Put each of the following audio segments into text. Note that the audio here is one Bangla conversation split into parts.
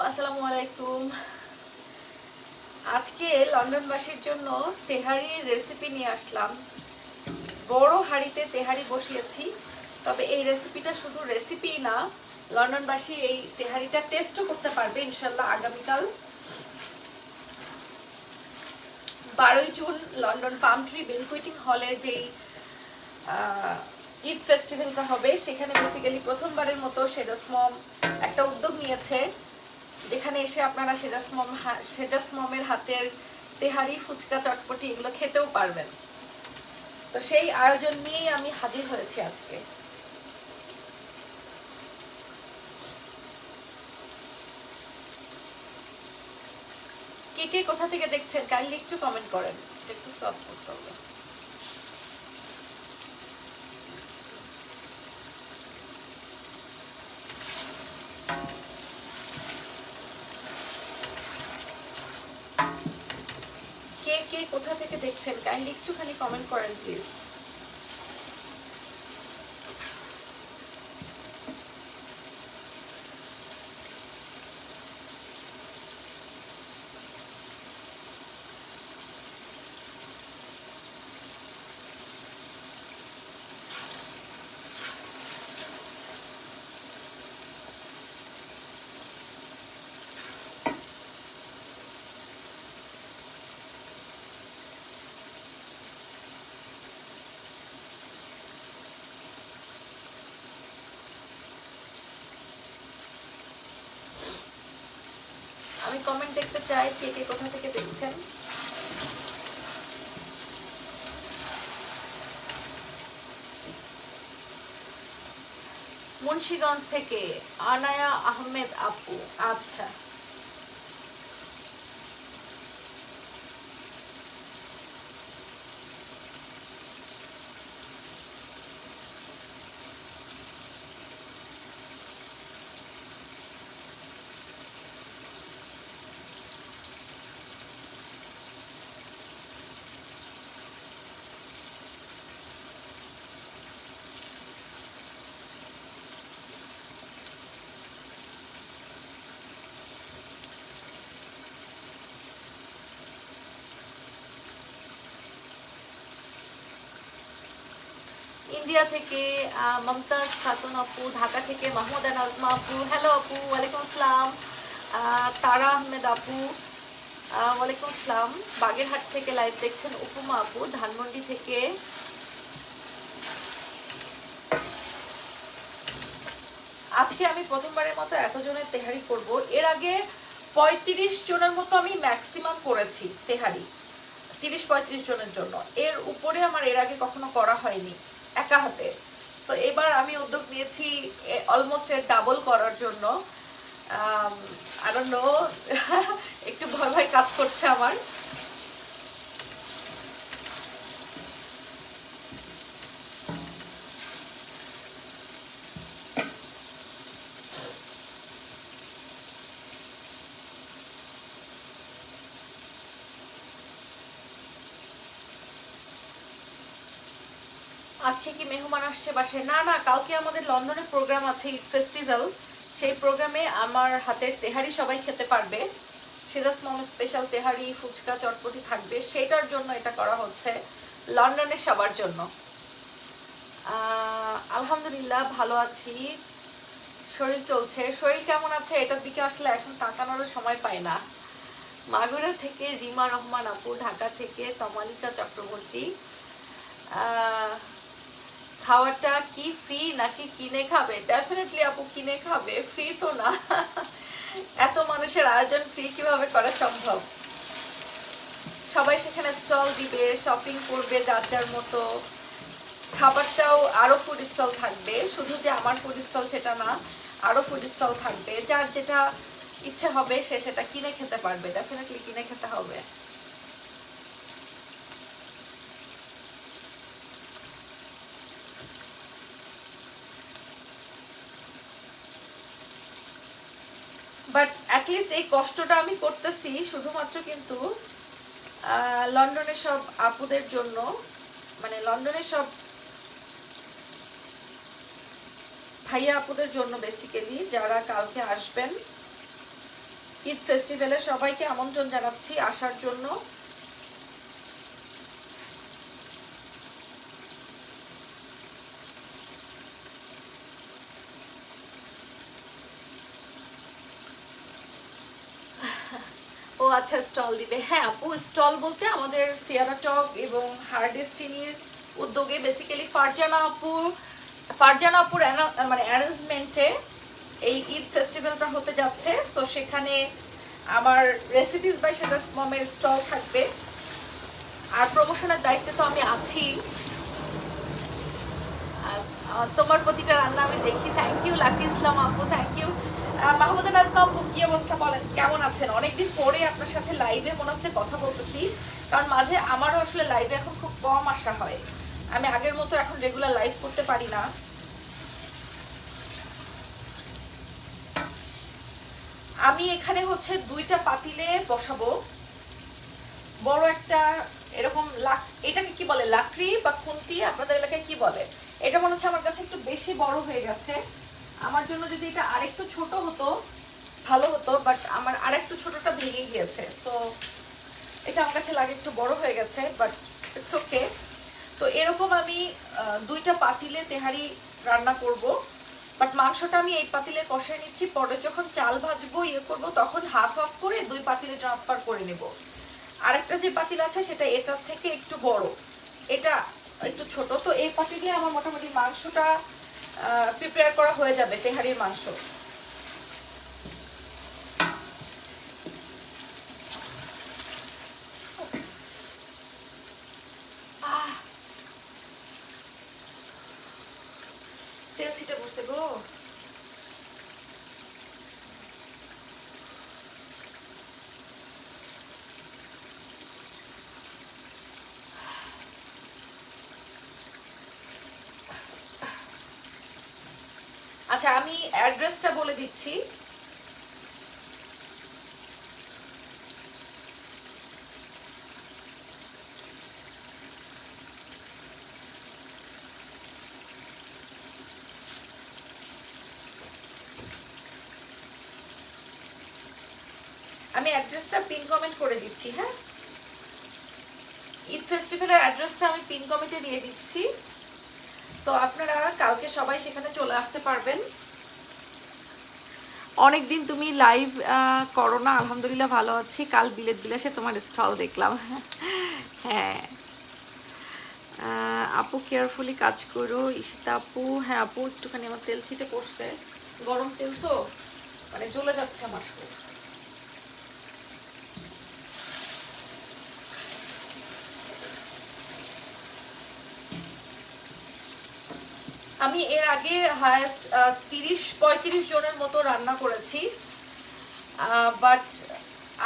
আসসালামু আলাইকুম। আজকে লন্ডনবাসীর জন্য তেহারির রেসিপি নিয়ে আসলাম। বড় হাঁড়িতে তেহারি বসিয়েছি, তবে এই রেসিপিটা শুধু রেসিপি না, লন্ডনবাসী এই তেহারিটা টেস্টও করতে পারবে ইনশাল্লাহ আগামীকাল 12ই জুন লন্ডন পাম ট্রি বেনকুইটিং হলে যেই ঈদ ফেস্টিভ্যালটা হবে, সেখানে বেসিক্যালি প্রথমবারের মতো সেজাস মম একটা উদ্যোগ নিয়েছে, যেখানে এসে আপনারা সেজাস মমের হাতের তেহারি, ফুচকা, চটপটি এগুলো খেতেও পারবেন। তো সেই আয়োজন নিয়েই আমি হাজির হয়েছি আজকে। কে কে কোথা থেকে দেখছেন কাইন্ডলি একটু কমেন্ট করেন, এটা একটু সলভ করতে হবে। কে কে কোথা থেকে দেখছেন কাইন্ডলি একটুখানি কমেন্ট করেন প্লিজ। আমি কমেন্ট দেখতে চাই কে কে কোথা থেকে দেখছেন। মুন্সিগঞ্জ থেকে আনায়া আহমেদ আপু, আচ্ছা। ইন্ডিয়া থেকে মমতাজ খাতুন আপু, ঢাকা থেকে মাহমুদা নাজমা আপু, হ্যালো আপু, ওয়ালাইকুম আসসালাম। তারা আহমেদ আপু, ওয়ালাইকুম আসসালাম। বাগেরহাট থেকে লাইভ দেখছেন উপমা আপু, ধানমন্ডি থেকে। আজকে আমি প্রথমবারের মতো এতজনের তেহারি করব। এর আগে 35 জনের মতো আমি ম্যাক্সিমাম করেছি তেহারি, 30-35 জনের জন্য। এর উপরে আমার এর আগে কখনো করা হয়নি একা হাতে। তো এবার আমি উদ্যোগ নিয়েছি অলমোস্ট এর ডাবল করার জন্য। আই ডোন্ট নো, একটু ভয় ভয় কাজ করছে আমার। আজকে কি মেহমান আসছে বাসায়? না না, কালকে আমাদের লন্ডনে প্রোগ্রাম আছে, ঈদ ফেস্টিভ্যাল। সেই প্রোগ্রামে আমার হাতের তেহারি সবাই খেতে পারবে। সেজাস মম স্পেশাল তেহারি, ফুচকা, চটপটি থাকবে, সেটার জন্য এটা করা হচ্ছে, লন্ডনের সবার জন্য। আলহামদুলিল্লাহ ভালো আছি, শরীর চলছে। শরীর কেমন আছে এটার দিকে আসলে এখন তাকানোর সময় পাই না। মাগুরা থেকে রিমা রহমান আপু, ঢাকা থেকে তমালিকা চক্রবর্তী। খাওয়াটা কি ফ্রি নাকি কিনে খাবে? ডেফিনেটলি আপু কিনে খাবে, ফ্রি তো না। এত মানুষের আয়োজন ফ্রি কিভাবে করা সম্ভব? সবাই সেখানে স্টল দিবে, শপিং করবে যার যার মতো। খাবারটাও আরো ফুড স্টল থাকবে, শুধু যে আমার ফুড স্টল সেটা না, আরো ফুড স্টল থাকবে। যার যেটা ইচ্ছে হবে সে সেটা কিনে খেতে পারবে, ডেফিনেটলি কিনে খেতে হবে। বাট অ্যাটলিস্ট এই কষ্টটা আমি করতেছি শুধুমাত্র কিন্তু লন্ডনের সব আপুদের জন্য, মানে লন্ডনের সব ভাইয়া আপুদের জন্য বেসিক্যালি, যারা কালকে আসবেন ঈদ ফেস্টিভ্যালে সবাইকে আমন্ত্রণ জানাচ্ছি আসার জন্য। ও আচ্ছা, স্টল দিবে। হ্যাঁ আপু, স্টল বলতে আমাদের সিয়ারা টক এবং হার্ডেস্টিনির উদ্যোগে বেসিক্যালি ফারজানা আপুর মানে অ্যারেঞ্জমেন্টে এই ঈদ ফেস্টিভ্যালটা হতে যাচ্ছে। সো সেখানে আমার রেসিপিস বাই সেদাস মমের স্টল থাকবে, আর প্রমোশনের দায়িত্বে তো আমি আছি। তোমার প্রতিটা রান্না আমি দেখি। থ্যাংক ইউ লাকি ইসলাম আপু, থ্যাংক ইউ। মাহমুদা নাজমা আপু, কি অবস্থা বলেন, কেমন আছেন? অনেকদিন পরে আপনার সাথে লাইভে মনে হচ্ছে কথা বলতেছি, কারণ মাঝে আমারও আসলে লাইভে এখন খুব কম আসা হয়। আমি আগের মতো এখন রেগুলার লাইভ করতে পারি না। আমি এখানে হচ্ছে 2টা পাতিলে বসাবো। বড় একটা এরকম এটাকে কি বলে, লাকড়ি বা খুন্তি, আপনাদের এলাকায় কি বলে? এটা মনে হচ্ছে আমার কাছে একটু বেশি বড় হয়ে গেছে। আমার জন্য যদি এটা আরেকটু ছোট হতো ভালো হতো, বাট আমার আরেকটু ছোটটা ভেঙে গিয়েছে। সো এটা আমার কাছে লাগে একটু বড় হয়ে গেছে, বাট ইটস ওকে। তো এরকম আমি 2টা পাতিলে তেহারি রান্না করব। বাট মাংসটা আমি এই পাতিলে কষায় নিচ্ছি, পরে যখন চাল ভাজবো করবো তখন হাফ হাফ করে 2 পাতিলে ট্রান্সফার করে নেব। আরেকটা যে পাতিল আছে সেটা এটার থেকে একটু বড়, এটা একটু ছোট। তো এই পাতিলে আমার মোটামুটি মাংসটা প্রিপেয়ার করা হয়ে যাবে, তেহারির মাংস। তেল ছিটে বসে গো। আচ্ছা, আমি অ্যাড্রেসটা বলে দিচ্ছি। আমি অ্যাড্রেসটা পিন কমেন্ট করে দিচ্ছি। হ্যাঁ, ঈদ ফেস্টিভ্যালের অ্যাড্রেসটা আমি পিন কমেন্টে দিয়ে দিচ্ছি। সো আপনারা কালকে সবাই সেখানে চলে আসতে পারবেন। অনেকদিন তুমি লাইভ করো না। আলহামদুলিল্লাহ ভালো আছি। কাল বিলেত বিলাসে তোমার স্টল দেখলাম। হ্যাঁ আপু, কেয়ারফুলি কাজ করো। ঈশিতা আপু, হ্যাঁ আপু একটুখানি আমার তেল ছিটে পড়ছে, গরম তেল তো মানে জ্বলে যাচ্ছে আমার। আমি এর আগে হায়েস্ট 30-35 জনের মতো রান্না করেছি, বাট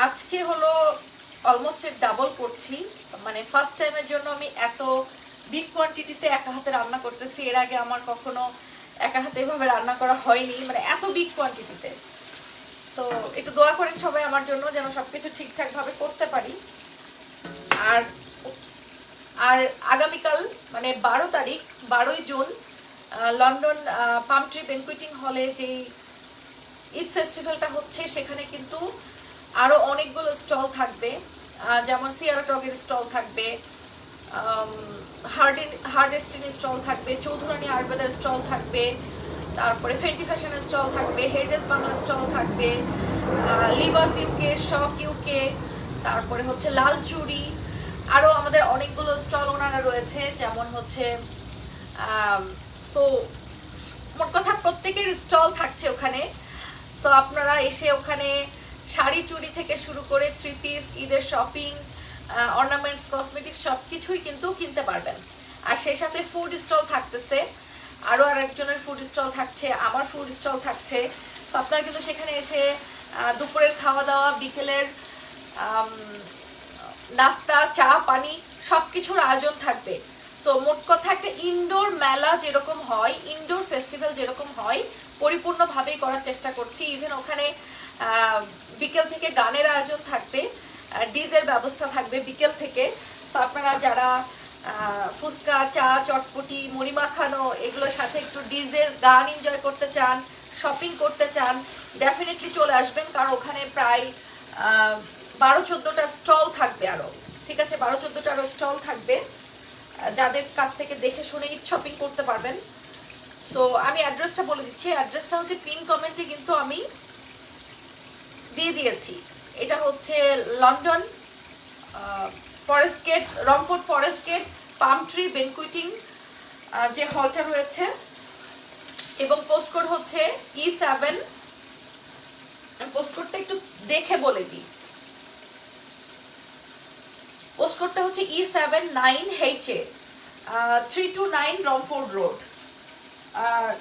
আজকে হলো অলমোস্ট এর ডাবল করছি। মানে ফার্স্ট টাইমের জন্য আমি এত বিগ কোয়ান্টিটিতে একা হাতে রান্না করতেছি। এর আগে আমার কখনো একা হাতে এভাবে রান্না করা হয়নি, মানে এত বিগ কোয়ান্টিটিতে। সো একটু দোয়া করেন সবাই আমার জন্য, যেন সবকিছু ঠিকঠাক ভাবে করতে পারি। আর আর আগামীকাল মানে 12 তারিখ, 12ই জুন লন্ডন পাম ট্রি ব্যানকুয়েটিং হলে যে ঈদ ফেস্টিভ্যালটা হচ্ছে, সেখানে কিন্তু আরো অনেকগুলো স্টল থাকবে। যেমন সিয়ারা টগের স্টল থাকবে, হার্ডেস্টিনের স্টল থাকবে, চৌধুরানী আরবেদার স্টল থাকবে, তারপরে ফেন্টি ফ্যাশনের স্টল থাকবে, হেডেস বাংলা স্টল থাকবে, লিবাস ইউকে, শক ইউকে, তারপরে হচ্ছে লাল চুড়ি, আরও আমাদের অনেকগুলো স্টল ওনারা রয়েছে। যেমন হচ্ছে সো মোট কথা প্রত্যেকের স্টল থাকছে ওখানে। সো আপনারা এসে ওখানে শাড়ি চুড়ি থেকে শুরু করে 3 পিস, ঈদের শপিং, অর্নামেন্টস, কসমেটিক্স সব কিছুই কিন্তু কিনতে পারবেন। আর সেই সাথে ফুড স্টল থাকতেছে, আরও আরেকজনের ফুড স্টল থাকছে, আমার ফুড স্টল থাকছে। সো আপনারা কিন্তু সেখানে এসে দুপুরের খাওয়া দাওয়া, বিকেলের নাস্তা, চা পানি সব কিছুর আয়োজন থাকবে। সো মোট কথা একটা ইনডোর মেলা যেরকম হয়, ইনডোর ফেস্টিভ্যাল যেরকম হয়, পরিপূর্ণভাবেই করার চেষ্টা করছি। ইভেন ওখানে বিকেল থেকে গানের আয়োজন থাকবে, ডিজের ব্যবস্থা থাকবে বিকেল থেকে। সো আপনারা যারা ফুচকা, চা, চটপটি, মুড়ি মাখানো এগুলোর সাথে একটু ডিজের গান এনজয় করতে চান, শপিং করতে চান ডেফিনেটলি চলে আসবেন, কারণ ওখানে প্রায় 12-14টা স্টল থাকবে আরও, ঠিক আছে? 12-14টা আরও স্টল থাকবে, যাদের কাছ থেকে দেখে শুনে ঈদ শপিং করতে পারবেন। সো আমি অ্যাড্রেসটা বলে দিচ্ছি, অ্যাড্রেসটা হচ্ছে পিন কমেন্টে কিন্তু আমি দিয়ে দিয়েছি। এটা হচ্ছে London Forest Gate, Romford Forest Gate, Palm Tree Banqueting যে হলটা রয়েছে, এবং পোস্টকোড হচ্ছে E7, পোস্টকোডটা একটু দেখে বলে দিই, পোস্টকোডটা হচ্ছে E79HA 329 রংপুর রোড।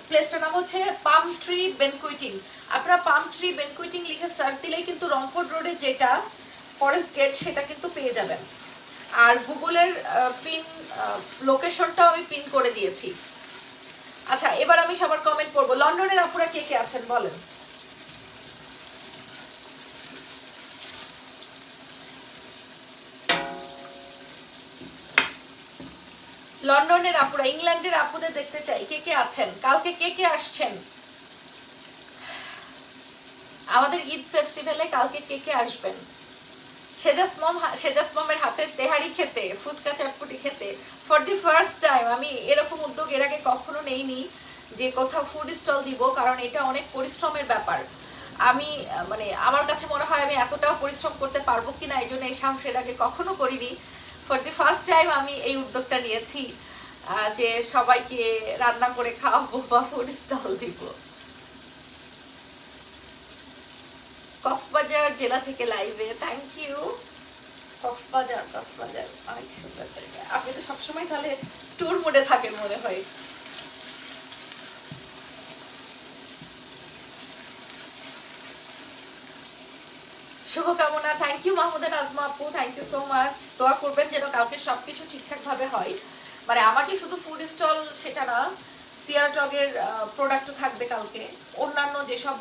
প্লেসটার নাম হচ্ছে পাম ট্রি বেনকুইটিং। আপনারা পাম ট্রি বেনকুইটিং লিখে সার্চ দিলেই কিন্তু রংপুর রোডে যেটা ফরেস্ট গেট সেটা কিন্তু পেয়ে যাবেন। আর গুগলের পিন লোকেশনটাও আমি পিন করে দিয়েছি। আচ্ছা, এবার আমি সবার কমেন্ট পড়বো। লন্ডনের আপুরা কে কে আছেন বলেন? লন্ডনের আপুরা, ইংল্যান্ডের আপুদের দেখতে চাই কে কে আছেন, কালকে কে কে আসছেন আমাদের ঈদ ফেস্টিভ্যালে, কালকে কে কে আসবেন? সেজাস মমের হাতের তেহারি খেতে, ফুচকা চটপটি খেতে ফর দি ফার্স্ট টাইম। আমি এরকম উদ্যোগ এর আগে কখনো নেইনি যে কোথাও ফুড স্টল দিব, কারণ এটা অনেক পরিশ্রমের ব্যাপার। আমি মানে আমার কাছে মনে হয় আমি এতটাও পরিশ্রম করতে পারবো কিনা, এই জন্য এই সাহস এর আগে কখনো করিনি। ফর দি ফার্স্ট টাইম আমি এই উদ্যোগটা নিয়েছি যে সবাইকে রান্না করে খাওয়াবো বা ফুড স্টল দিব। কক্সবাজার জেলা থেকে লাইভে, থ্যাংক ইউ। কক্সবাজার অনেক সুন্দর জায়গা। আপনি তো সবসময় তাহলে ট্যুর মোডে থাকেন মনে হয়। শুভকামনা, থ্যাংক ইউ মাহমুদা নাজমা আপু, থ্যাংক ইউ সো মাচ। দোয়া করবেন যেন কালকে সবকিছু ঠিকঠাক ভাবে হয়। মানে আমার যে শুধু ফুড স্টল সেটা না, সিয়ার টগের প্রোডাক্টও থাকবে কালকে, অন্যান্য যেসব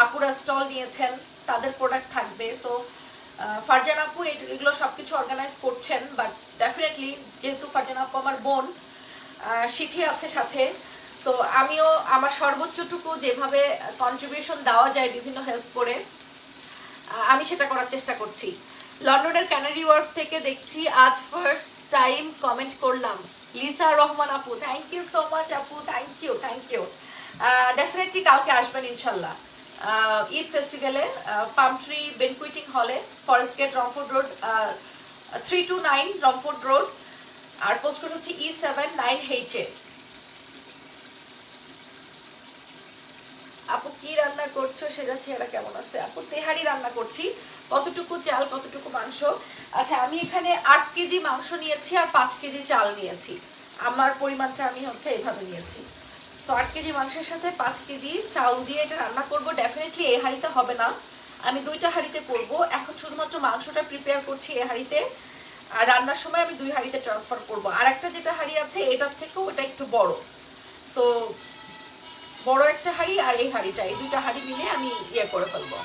আপুরা স্টল নিয়েছেন তাদের প্রোডাক্ট থাকবে। সো ফারজান আপু এগুলো সবকিছু অর্গানাইজ করছেন, বাট ডেফিনেটলি যেহেতু ফারজান আপু আমার বোন, শিখে আছে সাথে, সো আমিও আমার সর্বোচ্চটুকু যেভাবে কন্ট্রিবিউশন দেওয়া যায় বিভিন্ন হেল্প করে আমি সেটা করার চেষ্টা করছি। লন্ডনের ক্যানারি ওয়ার্ফ থেকে দেখছি, আজ ফার্স্ট টাইম কমেন্ট করলাম। লিসা রহমান আপু, থ্যাংক ইউ সো মাচ আপু, থ্যাংক ইউ। ডেফিনেটলি কালকে আসবেন ইনশাল্লাহ ঈদ ফেস্টিভ্যালে, পাম ট্রি বেনকুইটিং হলে, Forest Gate, Romford Road, 329 Romford Road, আর পোস্টকোড হচ্ছে E79HA। আপু কি রান্না করছো, সেটা চেহারা কেমন আছে? আপু তেহারি রান্না করছি। কতটুকু চাল কতটুকু মাংস? আচ্ছা, আমি এখানে 8 কেজি মাংস নিয়েছি আর 5 কেজি চাল নিয়েছি। আমার পরিমাণটা আমি হচ্ছে এইভাবে নিয়েছি। সো 8 কেজি মাংসের সাথে 5 কেজি চাল দিয়ে এটা রান্না করব। ডেফিনেটলি এই হাঁড়িতে হবে না, আমি 2টা হাঁড়িতে করব। এখন শুধুমাত্র মাংসটা প্রিপেয়ার করছি এই হাঁড়িতে, আর রান্নার সময় আমি 2 হাঁড়িতে ট্রান্সফার করব। আর একটা যেটা হাঁড়ি আছে এটার থেকেও এটা একটু বড়, সো বড় একটা হাঁড়ি আর এই হাঁড়িটা, এই 2টা হাঁড়ি মিলে আমি ইয়ে করে ফেলবো।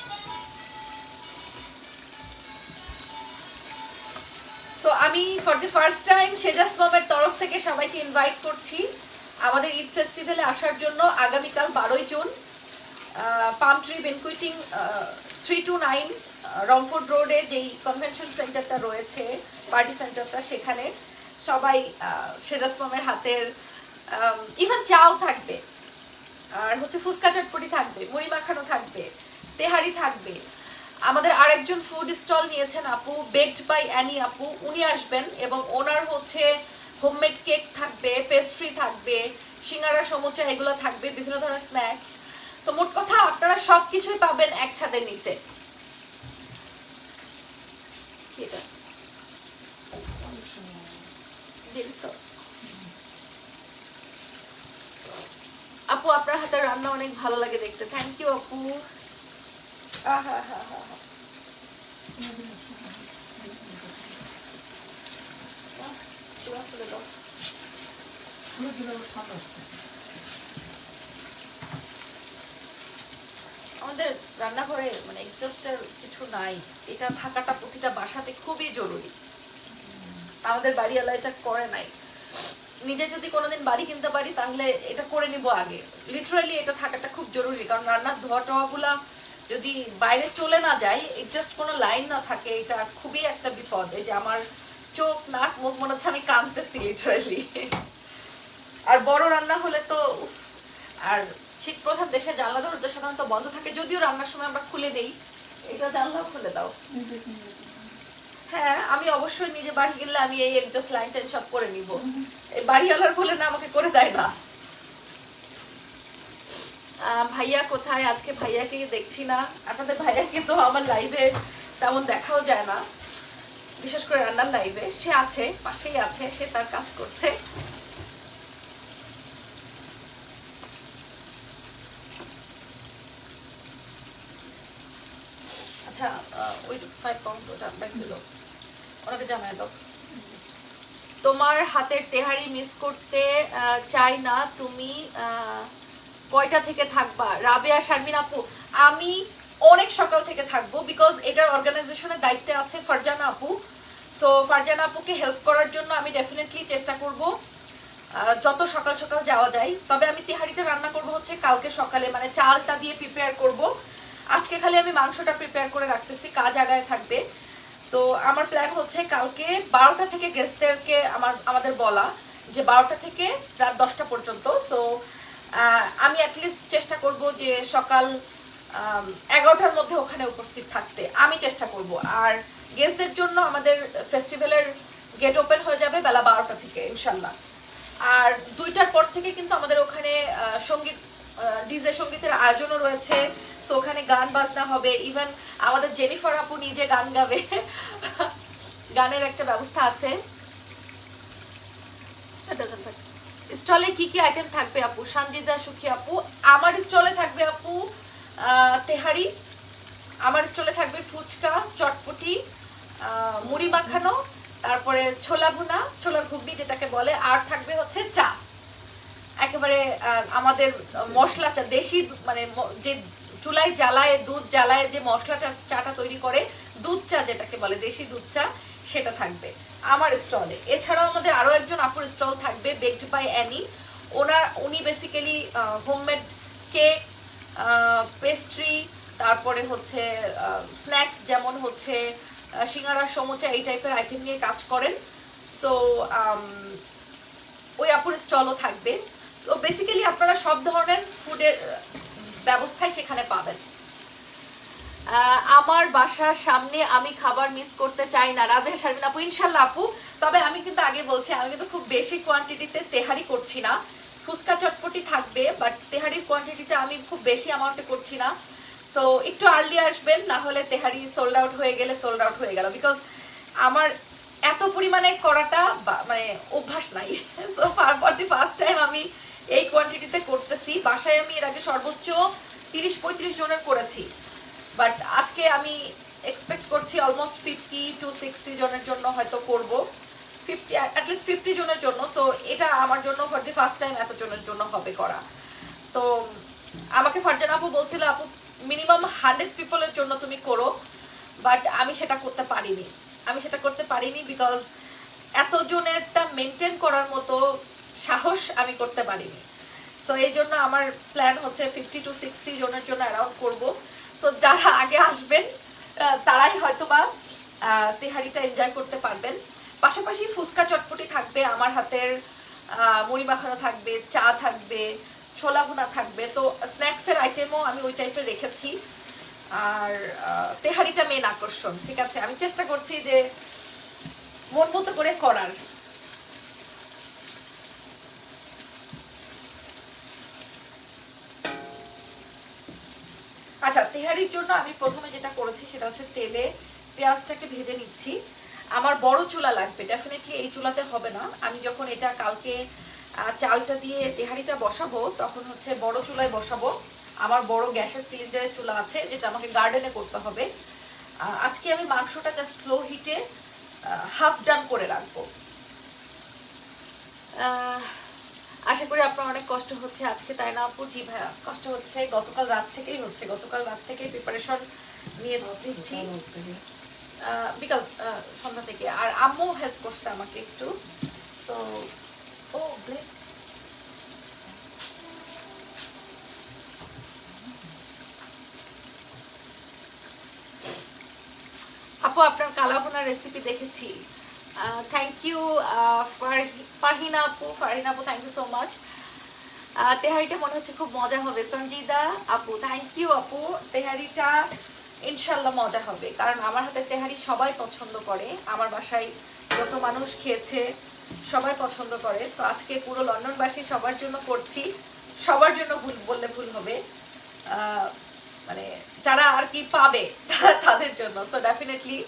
সো আমি ফর দি ফার্স্ট টাইম সেজাস মমের তরফ থেকে সবাইকে ইনভাইট করছি আমাদের ঈদ ফেস্টিভ্যালে আসার জন্য। আগামীকাল 12ই জুন পাম ট্রি বেনকুইটিং 329 রংপুর রোডে যেই কনভেনশন সেন্টারটা রয়েছে, পার্টি সেন্টারটা, সেখানে সবাই সেজাস মমের হাতের ইভেন চাও থাকবে, আর হচ্ছে ফুচকা চটপটি থাকবে, মুড়ি মাখানো থাকবে, তেহারি থাকবে। আমাদের আরেকজন ফুড স্টল নিয়েছেন আপু, বেকড বাই অ্যানি আপু, উনি আসবেন এবং ওনার হচ্ছে হোমমেড কেক থাকবে, পেস্ট্রি থাকবে, সিঙ্গারা, সমুচা এগুলো থাকবে, বিভিন্ন ধরনের স্ন্যাক্স। তো মোট কথা আপনারা সবকিছুই পাবেন এক ছাদের নিচে। আপু আপনার হাতের রান্না অনেক ভালো লাগে দেখতে, থ্যাংক ইউ আপু। আমাদের রান্নাঘরে মানে এক্সস্টার কিছু নাই, এটা থাকাটা প্রতিটা বাসাতে খুবই জরুরি। আমাদের বাড়িওয়ালা এটা করে নাই, নিজে যদি কোনোদিন বাড়ি কিনতে পারি তাহলে এটা করে নিব আগে। লিটারালি এটা থাকাটা খুব জরুরি, কারণ রান্নার ধোয়া টোয়াগুলা যদি বাইরে চলে না যায়, জাস্ট কোনো লাইন না থাকে, এটা খুবই একটা বিপদ। এই যে আমার চোখ নাক মুখ মনে হচ্ছে আমি কাঁদতেছি লিটারালি। আর বড় রান্না হলে তো আর শীত প্রধান দেশে জানলা দরজা সাধারণত বন্ধ থাকে, যদিও রান্নার সময় আমরা খুলে দেই। এটা জানলাও খুলে দাও। হ্যাঁ, আমি অবশ্যই নিজে বাড়ি গেলে আমি এই এক্সজস্ট লাইন টাইন সব করে নিব। এই বাড়িওয়ালার বলে না আমাকে করে দেয় না। ভাইয়া কোথায়? আজকে ভাইয়াকে দেখছি না। আপনাদের ভাইয়াকে তো আমার লাইভে তেমন দেখাও যায় না, বিশেষ করে রান্নার লাইভে। সে আছে, পাশেই আছে, সে তার কাজ করছে। আচ্ছা, ওই 5 পাউন্ড ওটা ব্যাগ দিল, ওনাকে জানাই দাও। তোমার হাতের তেহারি মিস করতে চাই না। তুমি কয়টা থেকে থাকবা? রাবেয়া শারমিন আপু, আমি অনেক সকাল থেকে থাকবো, বিকজ এটার অর্গানাইজেশনের দায়িত্বে আছে ফারজানা আপু। সো ফারজানা আপুকে হেল্প করার জন্য আমি ডেফিনেটলি চেষ্টা করব যত সকাল সকাল যাওয়া যায়। তবে আমি তেহারিটা রান্না করব হচ্ছে কালকে সকালে, মানে চালটা দিয়ে প্রিপেয়ার করব। আজকে খালি আমি মাংসটা প্রিপেয়ার করে রাখতেছি, কাজ আগায় থাকবে। তো আমার প্ল্যান হচ্ছে কালকে 12টা থেকে গেস্টদেরকে আমাদের বলা যে 12টা থেকে রাত 10টা পর্যন্ত। সো আমি অ্যাটলিস্ট চেষ্টা করব যে সকাল 11টার মধ্যে ওখানে উপস্থিত থাকতে আমি চেষ্টা করব। আর গেস্টদের জন্য আমাদের ফেস্টিভ্যালের গেট ওপেন হয়ে যাবে বেলা 12টা থেকে ইনশাল্লাহ। আর 2টার পর থেকে কিন্তু আমাদের ওখানে সঙ্গীত, ডিজে সঙ্গীতের আয়োজনও রয়েছে। সো ওখানে গান বাজনা হবে, ইভেন আমাদের জেনিফার আপু নিজে গান গাবে। গানের একটা ব্যবস্থা আছে। স্টলে কি কি আইটেম থাকবে আপু? সঞ্জিদা সুখী আপু, আমার স্টলে থাকবে আপু তেহারি, আমার স্টলে থাকবে ফুচকা, চটপটি, মুড়ি মাখানো, তারপরে ছোলা ভুনা, ছোলার ঘুগনি যেটাকে বলে, আর থাকবে হচ্ছে চা। একেবারে আমাদের মশলাটা দেশি, মানে যে চুলায় জ্বালায়, দুধ জ্বালায় যে মশলাটা চাটা তৈরি করে, দুধ চা যেটাকে বলে, দেশি দুধ চা, সেটা থাকবে আমার স্টলে। এছাড়াও আমাদের আরো একজন আপুর স্টল থাকবে, বেকড বাই অ্যানি। উনি বেসিক্যালি হোমমেড কেক, পেস্ট্রি, তারপরে হচ্ছে স্ন্যাক্স, যেমন হচ্ছে সিঙ্গারা, সমোচা, এই টাইপের আইটেম নিয়ে কাজ করেন। সো ওই আপুর স্টলও থাকবে। সো বেসিক্যালি আপনারা সব ধরনের ফুডের ব্যবস্থাই সেখানে পাবেন। আমার বাসার সামনে, আমি খাবার মিস করতে চাই না। রাবেয়া শারমিন আপু, ইনশাল্লাহ আপু। তবে আমি কিন্তু আগে বলছি, আমি কিন্তু খুব বেশি কোয়ান্টিটিতে তেহারি করছি না। ফুচকা চটপটি থাকবে, বাট তেহারির কোয়ান্টিটিটা আমি খুব বেশি অ্যামাউন্টে করছি না। সো একটু আর্লি আসবেন, না হলে তেহারি সোল্ড আউট হয়ে গেলে সোল্ড আউট হয়ে গেল। বিকজ আমার এত পরিমাণে করাটা মানে অভ্যাস নাই। So for the first time আমি এই কোয়ান্টিটিতে করতেছি। বাসায় আমি এর আগে সর্বোচ্চ 30-35 জনের করেছি, বাট আজকে আমি এক্সপেক্ট করছি অলমোস্ট 50 to 60 জনের জন্য হয়তো করব, 50 জনের জন্য। সো এটা আমার জন্য ফর দি ফার্স্ট টাইম এত জনের জন্য হবে করা। তো আমাকে ফারজানা আপু বলছিল, আপু মিনিমাম 100 পিপলের জন্য তুমি করো, বাট আমি সেটা করতে পারিনি। বিকজ এত জনেরটা মেনটেন করার মতো সাহস আমি করতে পারিনি। সো এই জন্য আমার প্ল্যান হচ্ছে 50 to 60 জনের জন্য অ্যারাউন্ড করব। সো যারা আগে আসবেন তারাই হয়তোবা তেহারিটা এনজয় করতে পারবেন। পাশাপাশি ফুচকা চটপটি থাকবে, আমার হাতের মুড়ি মাখানো থাকবে, চা থাকবে, ছোলা ভুনা থাকবে। তো স্ন্যাক্সের আইটেমও আমি ওই টাইপের রেখেছি। আর তেহারিটা মেন আকর্ষণ। ঠিক আছে, আমি চেষ্টা করছি যে মন মতো করে করার। আচ্ছা, তেহারির জন্য আমি প্রথমে যেটা করেছি সেটা হচ্ছে তেলে পেঁয়াজটাকে ভেজে নিচ্ছি। আমার বড় চুলা লাগবে, ডেফিনেটলি এই চুলাতে হবে না। আমি যখন এটা কালকে চালটা দিয়ে তেহারিটা বসাবো, তখন হচ্ছে বড় চুলায় বসাবো। আমার বড় গ্যাসের সিলিন্ডারের চুলা আছে, যেটা আমাকে গার্ডেনে করতে হবে। আজকে আমি মাংসটা জাস্ট স্লো হিটে হাফ ডান করে রাখবো। আশা করি আপনার অনেক কষ্ট হচ্ছে আজকে, তাই না আপু? জি ভাইয়া, কষ্ট হচ্ছে। গতকাল রাত থেকেই প্রিপারেশন নিয়ে দিচ্ছি, বিকাল সন্ধ্যা থেকে। আর আম্মু হেল্প করছে আমাকে একটু। সো ও আপু আপনার কালাভুনা রেসিপি দেখেছি। থ্যাংক ইউ ফারহিনা আপু, থ্যাংক ইউ সো মাচ। তেহারিটা মনে হচ্ছে খুব মজা হবে। সঞ্জিদা আপু থ্যাংক ইউ আপু, তেহারিটা ইনশাল্লাহ মজা হবে, কারণ আমার হাতে তেহারি সবাই পছন্দ করে, আমার বাসায় যত মানুষ খেয়েছে সবাই পছন্দ করে। সো আজকে পুরো লন্ডনবাসী সবার জন্য করছি, সবার জন্য ভুল বললে ভুল হবে, মানে যারা আর কি পাবে তাদের জন্য। সো ডেফিনেটলি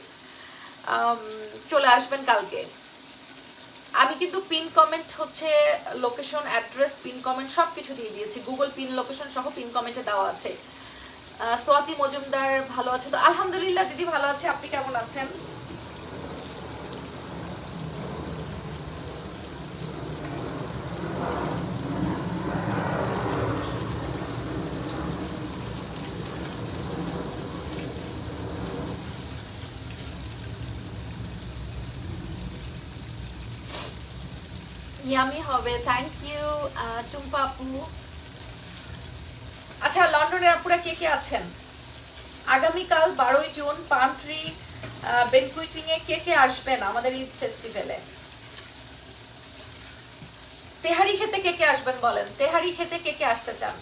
চলে আসবেন কালকে। আমি কিন্তু পিন কমেন্ট হচ্ছে লোকেশন, অ্যাড্রেস, পিন কমেন্ট সব কিছু দিয়ে দিয়েছি, গুগল পিন লোকেশন সহ পিন কমেন্টে দেওয়া আছে। সোয়াতি মজুমদার ভালো আছে তো? আলহামদুলিল্লাহ দিদি ভালো আছে, আপনি কেমন আছেন? ইয়ামি হবে, থ্যাংক ইউ টুম্পা আপু। আচ্ছা লন্ডনের আপুরা কে কে আছেন? আগামীকাল 12ই জুন পাম ট্রি বেনকুইটিং এ কে কে আসবেন আমাদের ঈদ ফেস্টিভ্যালে? তেহারি খেতে কে কে আসবেন বলেন, তেহারি খেতে কে কে আসতে চান?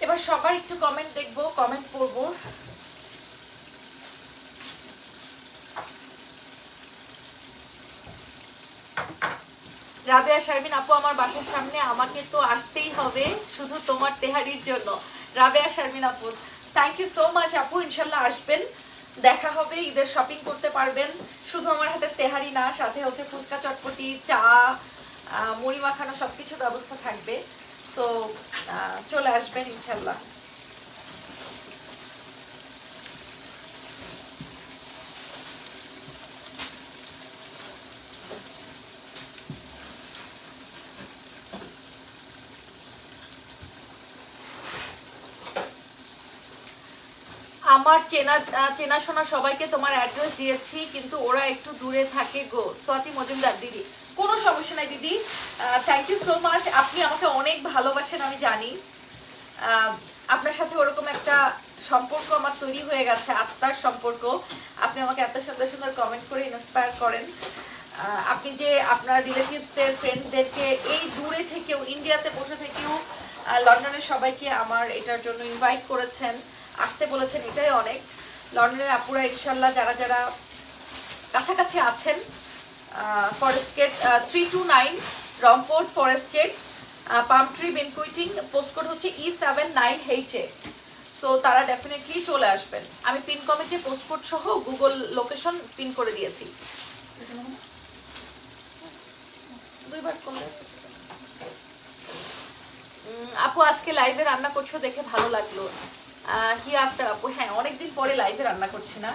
এবার সবার একটু কমেন্ট দেখবো, কমেন্ট পড়বো। রাবেয়া শারমিন আপু আমার বাসার সামনে, আমাকে তো আসতেই হবে শুধু তোমার তেহারির জন্য। রাবেয়া শারমিন আপু থ্যাংক ইউ সো মাচ আপু, ইনশাল্লাহ আসবেন, দেখা হবে, ঈদের শপিং করতে পারবেন। শুধু আমার হাতে তেহারি না, সাথে হচ্ছে ফুচকা, চটপটি, চা, মুড়ি মাখানো সবকিছু ব্যবস্থা থাকবে। সো চলে আসবেন ইনশাল্লাহ। আমার চেনাশোনা সবাইকে তোমার অ্যাড্রেস দিয়েছি, কিন্তু ওরা একটু দূরে থাকে গো। সোয়াতি মজুমদার দিদি কোনো সমস্যা নাই দিদি, থ্যাংক ইউ সো মাচ, আপনি আমাকে অনেক ভালোবাসেন আমি জানি। আপনার সাথে ওরকম একটা সম্পর্ক আমার তৈরি হয়ে গেছে, আত্মার সম্পর্ক। আপনি আমাকে এত সুন্দর সুন্দর কমেন্ট করে ইন্সপায়ার করেন। আপনি যে আপনার রিলেটিভসদের, ফ্রেন্ডদেরকে এই দূরে থেকেও, ইন্ডিয়াতে বসে থেকেও লন্ডনের সবাইকে আমার এটার জন্য ইনভাইট করেছেন, আসতে বলেছেন, এটাই অনেক। লন্ডনের আপুরা ইনশাল্লাহ যারা যারা কাছাকাছি আছেন, Forest Gate 329 Romford Forest Gate, Palm Tree Banqueting, postcode হচ্ছে E79HA। সো তারা ডেফিনেটলি চলে আসবেন। আমি পিন কমেন্টে পোস্টকোড সহ গুগল লোকেশন পিন করে দিয়েছি। দুইবার করলে আপু আজকে লাইভে রান্না করছো দেখে ভালো লাগলো। হিয়া আক্তার আপু হ্যাঁ, অনেকদিন পরে লাইভে রান্না করছি না,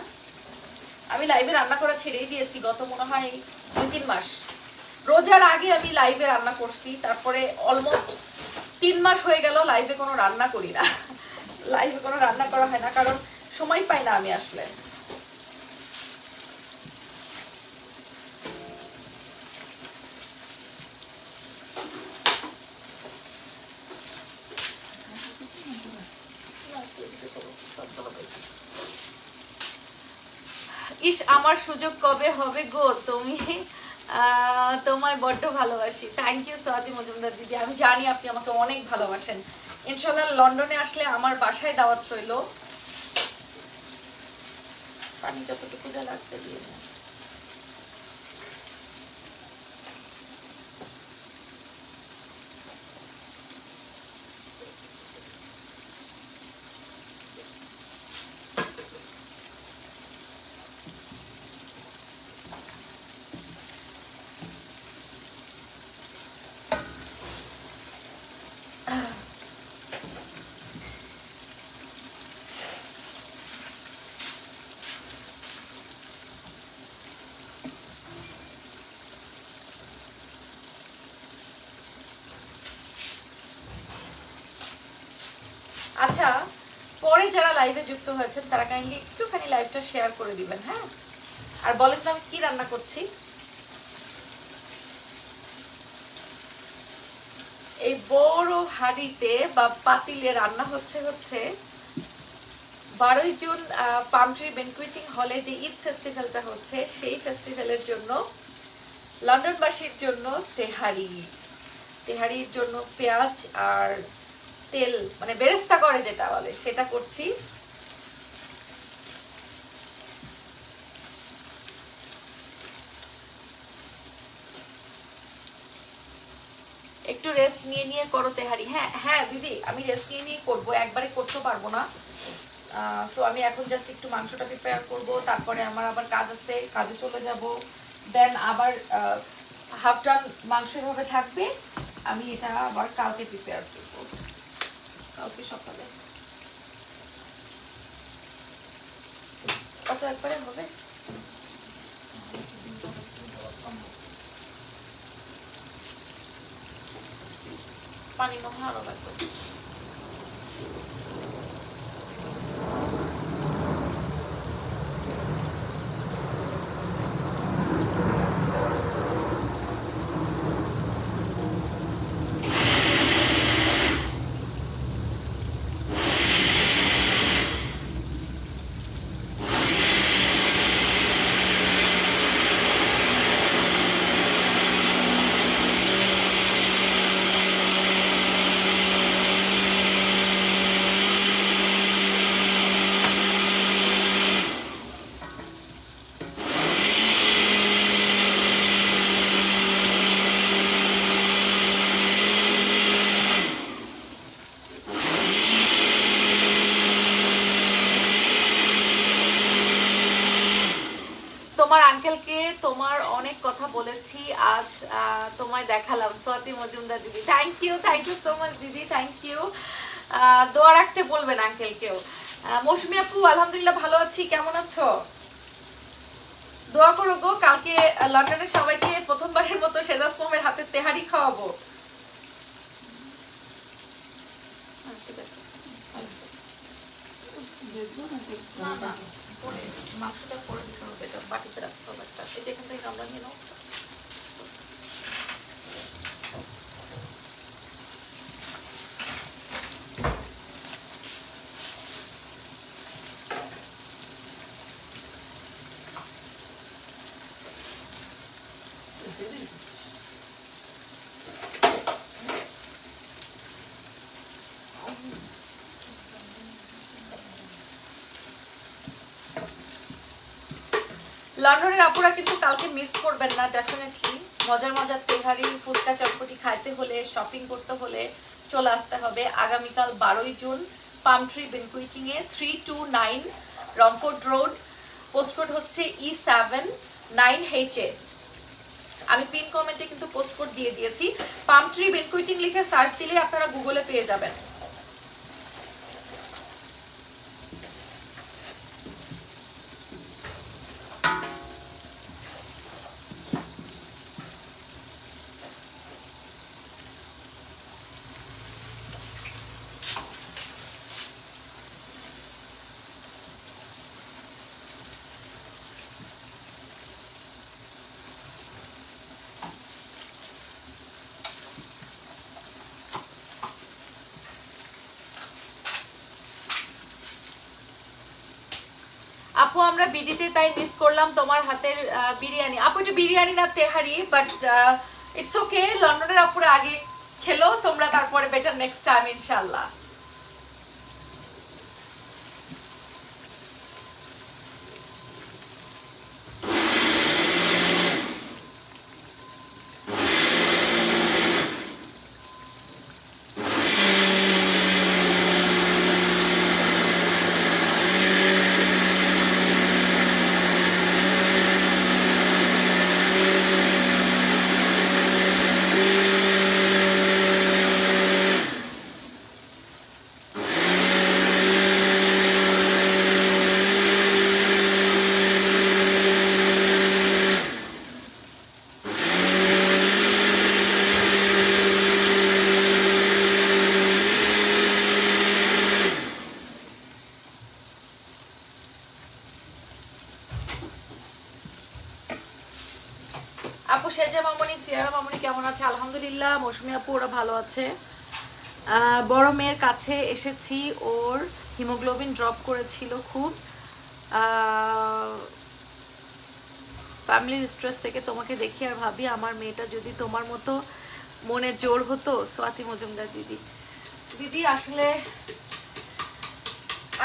আমি লাইভে রান্না করা ছেড়েই দিয়েছি গত মনে হয় 2-3 মাস। রোজার আগে আমি লাইভে রান্না করছি, তারপরে অলমোস্ট 3 মাস হয়ে গেল লাইভে কোনো রান্না করি না, লাইভে কোনো রান্না করা হয় না, কারণ সময় পাই না আমি আসলে। ইস আমার সুযোগ কবে হবে গো, তুমি তোমায় বড্ড ভালোবাসি। থ্যাংক ইউ সোয়াতি মজুমদার দিদি, আমি জানি আপনি আমাকে অনেক ভালোবাসেন। ইনশাল্লাহ লন্ডনে আসলে আমার বাসায় দাওয়াত রইল। পানি যতটুকু যা লাগতে দিয়ে আচ্ছা, পরে যারা লাইভে যুক্ত হয়েছেন তারা কাইন্ডলি একটুখানি লাইভটা শেয়ার করে দিবেন, হ্যাঁ? আর বলেন তো আমি কি রান্না করছি। এই বড় হাঁড়িতে বা পাতিলে রান্না হচ্ছে 12 জুন পাম ট্রি ব্যানকুয়েটিং হলে যে ঈদ ফেস্টিভ্যালটা হচ্ছে সেই ফেস্টিভ্যালের জন্য লন্ডনবাসীর জন্য তেহারির জন্য পেঁয়াজ আর তেল মানে বেরেস্তা করে যেটা বলে সেটা করছি। একটু রেস্ট নিয়ে নিয়ে করো তেহারি। হ্যাঁ হ্যাঁ দিদি, আমি রেস্ট নিয়ে নিয়ে করবো, একবারে করতে পারবো না। সো আমি এখন জাস্ট একটু মাংসটা প্রিপেয়ার করব, তারপরে আমার আবার কাজ আছে, কাজে চলে যাব, দেন আবার হাফ ডান মাংস এভাবে থাকবে। আমি এটা আবার কালকে প্রিপেয়ার করব, কালকে সকালে। কত একবারে হবে? পানি মনে হয় আরো লাগবে। তোমার আঙ্কেলকে তোমার অনেক কথা বলেছি, আজ তোমায় দেখালাম। সোয়াতি মজুমদার দিদি, থ্যাংক ইউ সো মাচ দিদি, থ্যাংক ইউ। দোয়া রাখতে বলবেন আঙ্কেলকেও। মৌসুমী আপু, আলহামদুলিল্লাহ ভালো আছি, কেমন আছো? দোয়া করো গো, কালকে লন্ডনের সবাইকে প্রথমবারের মতো সেজাস মোমের হাতে তেহারি খাওয়াবো। না না, মাংসটা করে দিতে হবে, এটা বাটিতে রাখতে হবে একটা, এটা এখান থেকে আমরা নিয়ে নাও। লন্ডনের আপুরা কিন্তু কালকে মিস করবেন না, ডেফিনেটলি। মজার মজার তেহারি ফুচকা চটপটি খাইতে হলে, শপিং করতে হলে চলে আসতে হবে আগামীকাল 12 জুন পাম ট্রি ব্যানকুয়েটিং এ, 329 রমফোর্ড রোড, পোস্টকোড হচ্ছে E79HA। আমি পিন কমেন্টে কিন্তু পোস্টকোড দিয়ে দিয়েছি। পাম ট্রি ব্যানকুয়েটিং লিখে সার্চ দিলে আপনারা গুগলে পেয়ে যাবেন। আপু আমরা বিডিতে তাই মিস করলাম তোমার হাতের বিরিয়ানি। আপু এটা বিরিয়ানি না তেহারি, বাট ইটস ওকে। লন্ডনের আপুরা আগে খেলো, তোমরা তারপরে বেটার নেক্সট টাইম ইনশাআল্লাহ। আপু সেজে মামনি, সিয়ারা মামনি কেমন আছে? আলহামদুলিল্লাহ। মৌসুমী আপু ওরা ভালো আছে। বড় মেয়ের কাছে এসেছি, ওর হিমোগ্লোবিন ড্রপ করেছিল খুব, ফ্যামিলির স্ট্রেস থেকে। তোমাকে দেখি আর ভাবি আমার মেয়েটা যদি তোমার মতো মনে জোর হতো। সোয়াতি মজুমদার দিদি। দিদি আসলে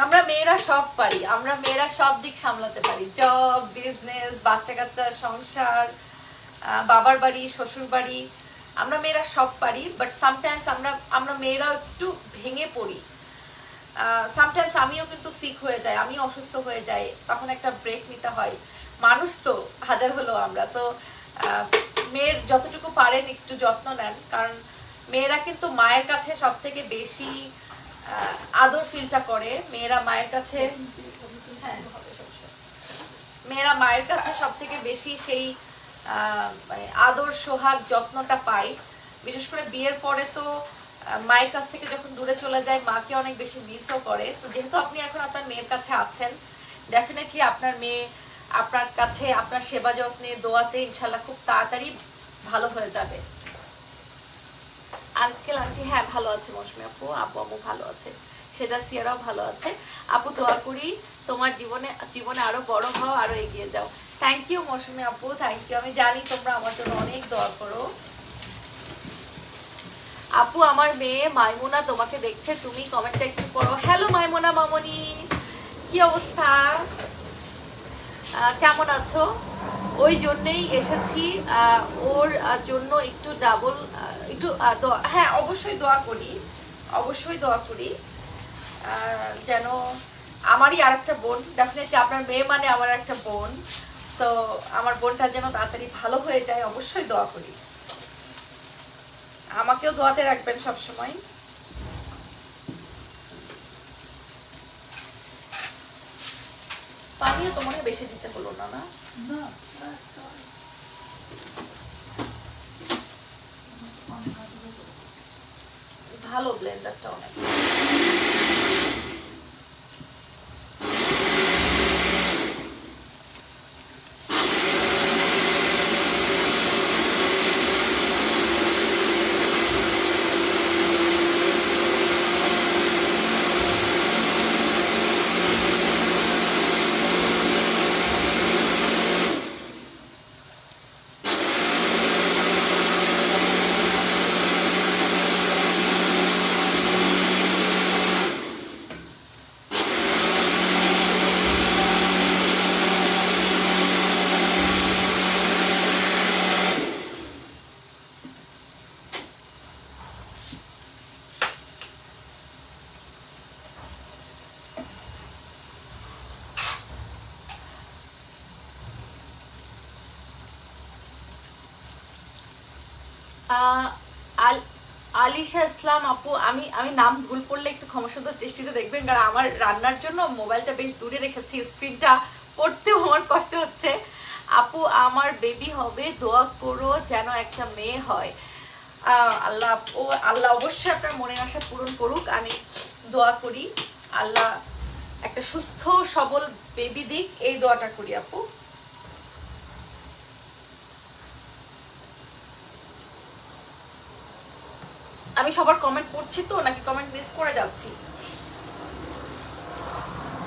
আমরা মেয়েরা সব পারি, আমরা মেয়েরা সব দিক সামলাতে পারি, জব, বিজনেস, বাচ্চা কাচ্চা, সংসার, বাবার বাড়ি, শ্বশুর বাড়ি, আমরা মেয়েরা সব পারি। বাট সামটাইমস আমরা মেয়েরাও একটু ভেঙে পড়ি। সামটাইমস আমিও কিন্তু সিক হয়ে যাই, আমিও অসুস্থ হয়ে যাই, তখন একটা ব্রেক নিতে হয়। মানুষ তো হাজার হলো আমরা। সো মেয়ের যতটুকু পারেন একটু যত্ন নেন, কারণ মেয়েরা কিন্তু মায়ের কাছে সব থেকে বেশি আদর ফিলটা করে। মেয়েরা মায়ের কাছে, হ্যাঁ, মেয়েরা মায়ের কাছে সব থেকে বেশি সেই মানে আদর, সোহাগ, যত্নটা পায়। বিশেষ করে বিয়ের পরে তো মায়ের কাছ থেকে যখন দূরে চলে যায় মাকে অনেক বেশি মিসও করে। সো যেহেতু আপনি এখন আপনার মেয়ের কাছে আছেন, ডেফিনেটলি আপনার মেয়ে আপনার কাছে আপনার সেবা যত্নে, দোয়াতে ইনশাল্লাহ খুব তাড়াতাড়ি ভালো হয়ে যাবে। আঙ্কেল আন্টি হ্যাঁ ভালো আছে, মৌসুমী আপু, আপু আম্মু ভালো আছে, সেজা সিয়ারাও ভালো আছে। আপু দোয়া করি তোমার জীবনে আরো বড় হও, আরো এগিয়ে যাও। থ্যাংক ইউ মৌসুমী আপু, থ্যাংক ইউ। আমি জানি তোমরা আমার জন্য অনেক দোয়া করো। আপু আমার মেয়ে মাইমুনা তোমাকে দেখছে, তুমি কমেন্টটা একটু করো। হ্যালো মাইমুনা মামনি, কি অবস্থা, কেমন আছো? ওই জন্যই এসেছি, ওর জন্য একটু ডাবল একটু হ্যাঁ অবশ্যই দোয়া করি, অবশ্যই দোয়া করি যেন আমারই আর একটা বোন, ডেফিনেটলি আপনার মেয়ে মানে আমার একটা বোন, সো আমার বোনটা যেন তাড়াতাড়ি ভালো হয়ে যায়, অবশ্যই দোয়া করি। আমাকেও দোয়াতে রাখবেন সবসময়। পানিও তো মনে বেশি দিতে হলো না, না ভালো ব্লেন্ডারটা অনেক। আলিশা ইসলাম আপু, আমি আমি নাম ভুল পড়লে একটু ক্ষমাসুন্দর দৃষ্টিতে দেখবেন, কারণ আমার রান্নার জন্য মোবাইলটা বেশ দূরে রেখেছি, স্ক্রিনটা পড়তেও আমার কষ্ট হচ্ছে। আপু আমার বেবি হবে, দোয়া করো যেন একটা মেয়ে হয়। আল্লাহ আল্লাহ অবশ্যই আপনার মনের আশা পূরণ করুক, আমি দোয়া করি আল্লাহ একটা সুস্থ সবল বেবি দিক, এই দোয়াটা করি আপু। আমি সবার কমেন্ট পড়ছি তো নাকি কমেন্ট মিস করে যাচ্ছি?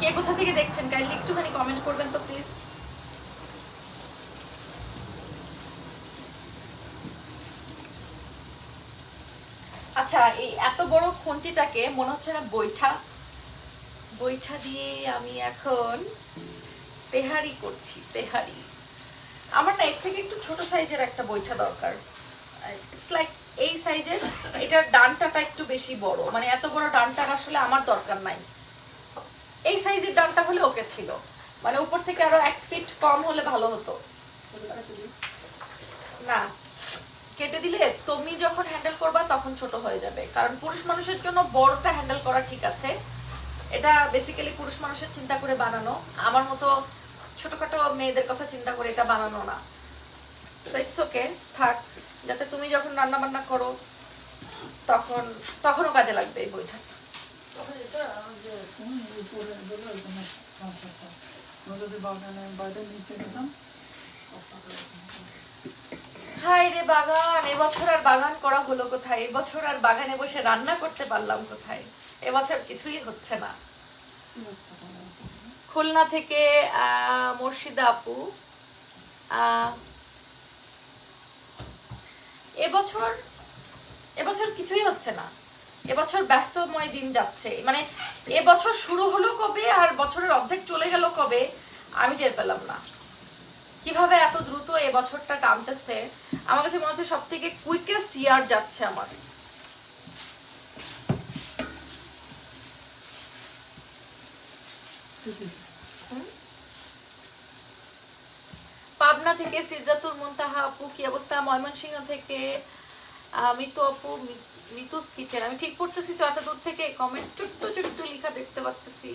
কে কোথা থেকে দেখছেন কাইন্ডলি একটুখানি কমেন্ট করবেন তো প্লিজ। আচ্ছা, এই এত বড় খুন্তিটাকে মনে হচ্ছে না বৈঠা দিয়ে আমি এখন তেহারি করছি, তেহারি। আমার না এর থেকে একটু ছোট সাইজের একটা বৈঠা দরকার। ইটস লাইক এই সাইজের, এটার ডান্টাটা একটু বেশি বড়, মানে এত বড় ডান্টার আসলে আমার দরকার নাই। এই সাইজের ডান্টা হলে ওকে ছিল, মানে উপর থেকে আরো 1 ফিট কম হলে ভালো হতো। না, কেটে দিলে তুমি যখন হ্যান্ডেল করবা তখন ছোট হয়ে যাবে, কারণ পুরুষ মানুষের জন্য বড়টা হ্যান্ডেল করা ঠিক আছে, এটা বেসিক্যালি পুরুষ মানুষের চিন্তা করে বানানো, আমার মতো ছোটখাটো মেয়েদের কথা চিন্তা করে এটা বানানো না। সো ইটস ওকে, থাক, যাতে তুমি যখন রান্না বান্না করো তখনও কাজে লাগবে এই বইটা। হাই রে বাগান, এবছর আর বাগান করা হলো কোথায়, এবছর আর বাগানে বসে রান্না করতে পারলাম কোথায়, এবছর কিছুই হচ্ছে না। খুলনা থেকে মুর্শিদা আপু, এবছর কিছুই হচ্ছে না, এবছর ব্যস্তময় দিন যাচ্ছে। মানে এবছর শুরু হলো কবে আর বছরের অর্ধেক চলে গেল কবে আমি টের পেলাম না। কিভাবে এত দ্রুত এবছরটা টানতেছে, আমার কাছে মনে হচ্ছে সব থেকে কুইকেস্ট ইয়ার যাচ্ছে আমার। পাবনা থেকে সিদ্রাতুল মুনতাহা আপু, কি অবস্থা? ময়মনসিংহ থেকে মিতু আপু, মিতুস কিচেন, আমি ঠিক পড়তেছি তো? এত দূর থেকে কমেন্ট ছোট্ট ছোট্ট লেখা দেখতে পাচ্ছি।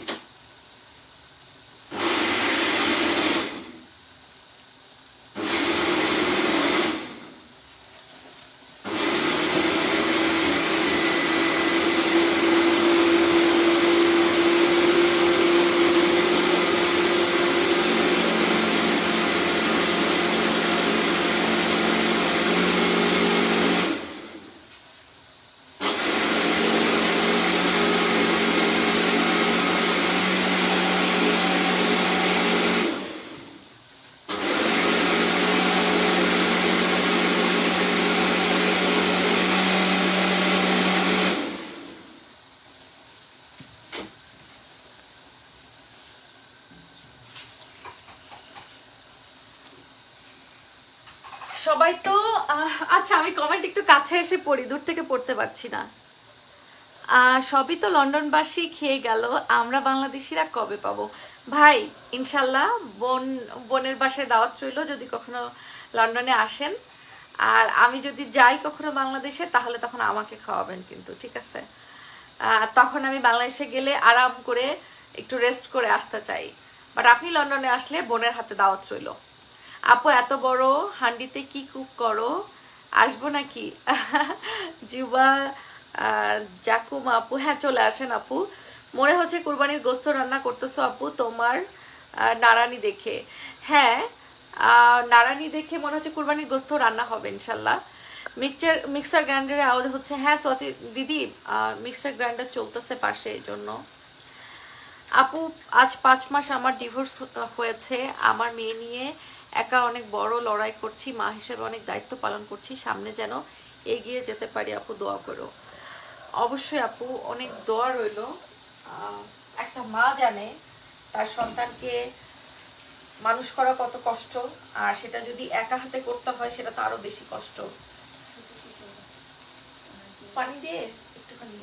সবাই তো আচ্ছা, আমি কমেন্ট একটু কাছে এসে পড়ি, দূর থেকে পড়তে পারছি না। সবই তো লন্ডনবাসী খেয়ে গেল, আমরা বাংলাদেশিরা কবে পাবো? ভাই ইনশাল্লাহ বোনের বাসায় দাওয়াত রইল, যদি কখনো লন্ডনে আসেন আর আমি যদি যাই কখনো বাংলাদেশে, তাহলে তখন আমাকে খাওয়াবেন কিন্তু, ঠিক আছে? তখন আমি বাংলাদেশে গেলে আরাম করে একটু রেস্ট করে আসতে চাই, বাট আপনি লন্ডনে আসলে বোনের হাতে দাওয়াত রইল। আপু এত বড় হান্ডিতে কি কুক করো, আসবো নাকি? জিবা জাকুম আপু, হ্যাঁ চলে আসেন আপু। মনে হচ্ছে কুরবানির গোস্ত রান্না করতেছো আপু তোমার নারানি দেখে। হ্যাঁ নারানি দেখে মনে হচ্ছে কুরবানির গোস্ত রান্না হবে ইনশাল্লাহ। মিক্সার গ্রাইন্ডারে আওয়াজ হচ্ছে। হ্যাঁ সতি দিদি, মিক্সার গ্রাইন্ডার চলতেছে পাশে, এই জন্য। আপু আজ 5 মাস আমার ডিভোর্স হয়েছে, আমার মেয়ে নিয়ে একা অনেক বড় লড়াই করছি, মা হিসেবে অনেক দায়িত্ব পালন করছি, সামনে যেন এগিয়ে যেতে পারি আপু, দোয়া করো। অবশ্যই আপু, অনেক দোয়া রইল। একটা মা জানে তার সন্তানকে মানুষ করা কত কষ্ট, আর সেটা যদি একা হাতে করতে হয় সেটা তো আরো বেশি কষ্ট। পানি দিয়ে একটুখানি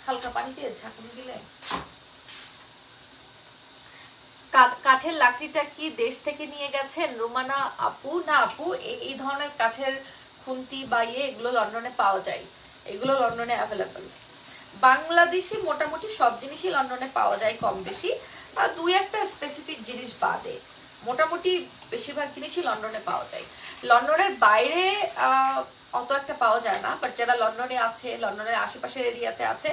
হালকা পানি দিয়ে ঝাঁকুনি দিলে। কাঠের লাকড়িটা কি দেশ থেকে নিয়ে গেছেন রুমানা আপু? না আপু, এই ধরনের কাঠের খুন্তি বা এগুলো লন্ডনে পাওয়া যায়, এগুলো লন্ডনে অ্যাভেলেবল। বাংলাদেশি মোটামুটি সব জিনিসই লন্ডনে পাওয়া যায় কম বেশি, আর দুই একটা স্পেসিফিক জিনিস বাদে মোটামুটি বেশিরভাগ জিনিসই লন্ডনে পাওয়া যায়। লন্ডনের বাইরে অত একটা পাওয়া যায় না, বাট যারা লন্ডনে আছে, লন্ডনের আশেপাশের এরিয়াতে আছে,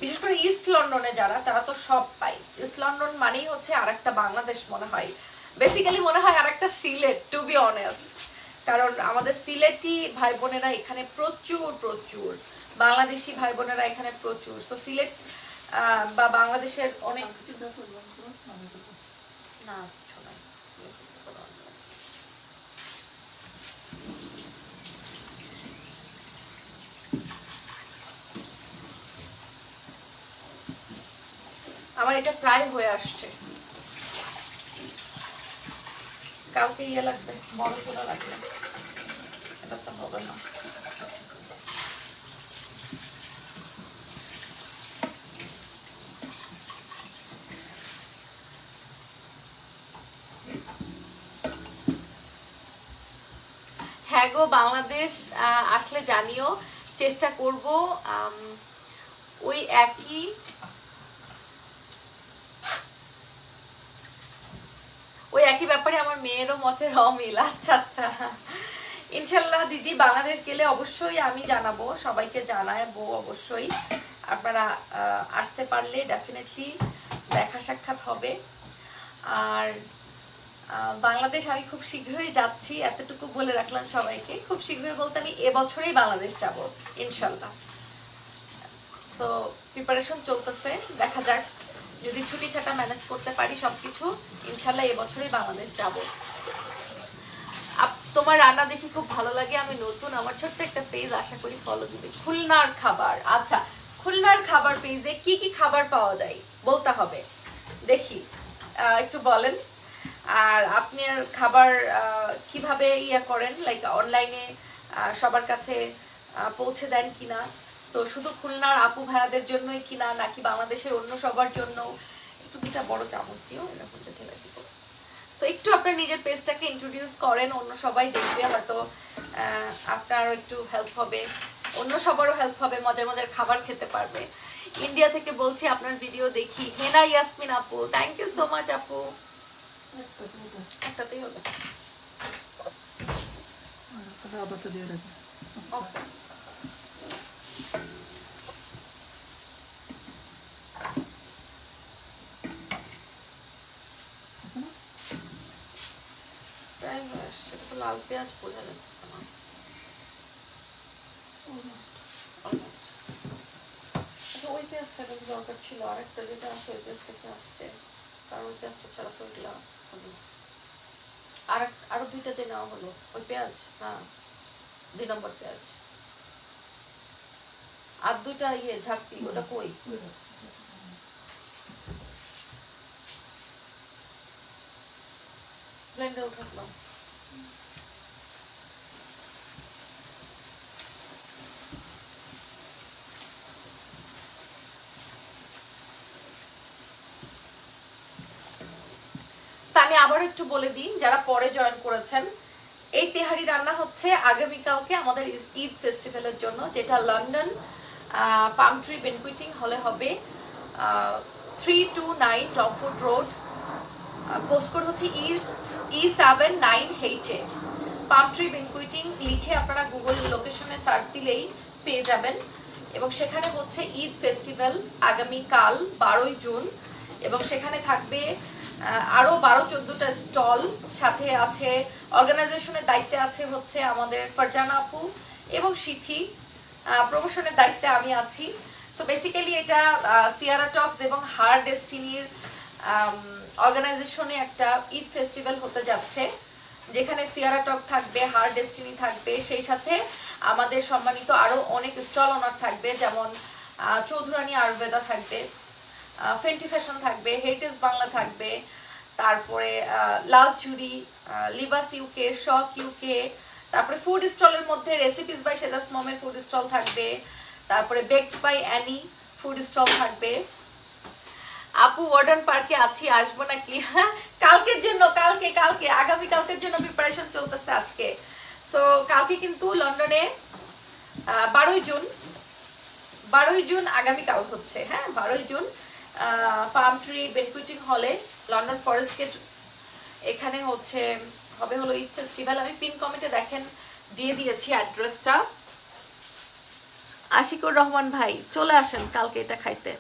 বিশেষ করে ইস্ট লন্ডনে যারা, তারা তো সব পায়। ইস্ট লন্ডন মানেই হচ্ছে আরেকটা বাংলাদেশ মনে হয়, বেসিক্যালি মনে হয় আরেকটা সিলেট, টু বি অনেস্ট। কারণ আমাদের সিলেটি ভাই বোনেরা এখানে প্রচুর প্রচুর, বাংলাদেশি ভাই বোনেরা এখানে প্রচুর। সো সিলেট বা বাংলাদেশের অনেক না আমার এটা প্রায় হয়ে আসছে, কাউকে ইয়ে লাগবে, বড় চোলা লাগবে, এটা তো হবে না। হ্যাঁ গো, বাংলাদেশ আসলে জানিও, চেষ্টা করব ওই একই ব্যাপারে আমার মেয়েরও মতের অমিল। আচ্ছা আচ্ছা, ইনশাল্লাহ দিদি বাংলাদেশ গেলে অবশ্যই আমি জানাবো, সবাইকে জানাবো অবশ্যই। আপনারা আসতে পারলে ডেফিনেটলি দেখা সাক্ষাৎ হবে। আর বাংলাদেশ আমি খুব শীঘ্রই যাচ্ছি, এতটুকু বলে রাখলাম সবাইকে। খুব শীঘ্রই বলতে আমি এবছরেই বাংলাদেশ যাব ইনশাল্লাহ। সো প্রিপারেশন চলতেছে, দেখা যাক যদি ছুটি ছাটা ম্যানেজ করতে পারি সবকিছু, ইনশাল্লাহ এবছরেই বাংলাদেশ যাব। তোমার রান্না দেখি খুব ভালো লাগে, আমি নতুন, আমার ছোট্ট একটা পেজ, আশা করি ফলো দিবে। খুলনার খাবার, আচ্ছা খুলনার খাবার পেজে কি কি খাবার পাওয়া যায় বলতে হবে, দেখি একটু বলেন। আর আপনার খাবার কিভাবে ইয়া করেন, লাইক অনলাইনে সবার কাছে পৌঁছে দেন কিনা? তো শুধু খুলনার আপু ভাইয়াদের জন্যই কিনা, নাকি বাংলাদেশের অন্য সবার জন্য? একটু দুটা বড় চামচ দিও, এরকম ঢেলে দিব। সো একটু আপনার নিজের পেজটাকে ইন্ট্রোডিউস করেন, অন্য সবাই দেখবে, হয়তো আপনারও একটু হেল্প হবে, অন্য সবারও হেল্প হবে, মজার মজার খাবার খেতে পারবে। ইন্ডিয়া থেকে বলছি, আপনার ভিডিও দেখি। হেনা ইয়াসমিন আপু, থ্যাংক ইউ সো মাচ আপু। একটাতেই হবে। সেটা তো লাল পেঁয়াজ বোঝা যাচ্ছে না। আচ্ছা ওই পেঁয়াজটা কিন্তু দরকার ছিল, আরেকটা যেটা আছে ওই পেঁয়াজটা কি আসছে, কারণ ওই পেঁয়াজটা ছাড়া তো এগুলা আরো দুইটা যে নেওয়া হলো, ওই পেঁয়াজ, হ্যাঁ 2 নম্বর পেঁয়াজ, আর দুইটা ইয়ে ঝাঁকতি, ওটা কই? ব্লেন্ডার উঠালাম। আমি আবার একটু বলে দিই যারা পরে জয়েন করেছেন, এই তেহারি রান্না হচ্ছে আগামীকালকে আমাদের ঈদ ফেস্টিভ্যালের জন্য, যেটা লন্ডন পাম ট্রি বেনকুইটিং হলে হবে, 329 টমফোর্ড রোড, পোস্টকোড হচ্ছে E79H। পাম ট্রি বেনকুইটিং লিখে আপনারা গুগল লোকেশনে সার্চ দিলেই পেয়ে যাবেন। এবং সেখানে হচ্ছে ঈদ ফেস্টিভ্যাল আগামীকাল 12ই জুন, এবং সেখানে থাকবে আরো 12-14টা স্টল, সাথে আছে অর্গানাইজেশনের দায়িত্বে আছে হচ্ছে আমাদের ফারজানা আপু এবং সিথি, প্রমোশনের দায়িত্বে আমি আছি। সো বেসিক্যালি এটা সিয়ারা টক্স এবং হার ডেস্টিনির অর্গানাইজেশনে একটা ঈদ ফেস্টিভ্যাল হতে যাচ্ছে, যেখানে সিয়ারা টক থাকবে, হার ডেস্টিনি থাকবে, সেই সাথে আমাদের সম্মানিত আরো অনেক স্টল ওনার থাকবে, যেমন চৌধুরানী আয়ুর্বেদা থাকবে, ফেন্টি ফ্যাশন থাকবে, হেরিটেজ বাংলা থাকবে, তারপরে লাল চুরি, লিবাস ইউকে, শক ইউকে, তারপরে ফুড স্টলের মধ্যে রেসিপিস বাই সেজাস মমের ফুড স্টল থাকবে, তারপরে baked by Annie food stall থাকবে। আপু ওয়ার্ডন পার্কে আছি, আসবো নাকি? কালকের জন্য, কালকে কালকে আগামী কালকের জন্য প্রিপারেশন চলতেছে আজকে। সো কালকে কিন্তু লন্ডনে 12ই জুন, 12ই জুন আগামীকাল হচ্ছে, হ্যাঁ 12ই জুন পাম ট্রি বেনকুইটিং হলে লন্ডন ফরেস্ট গেট, এখানে হচ্ছে হবে হলো ঈদ ফেস্টিভ্যাল। আমি পিন কমেন্টে দেখেন দিয়ে দিয়েছি অ্যাড্রেসটা। আশিকুর রহমান ভাই চলে আসেন কালকে এটা খাইতে।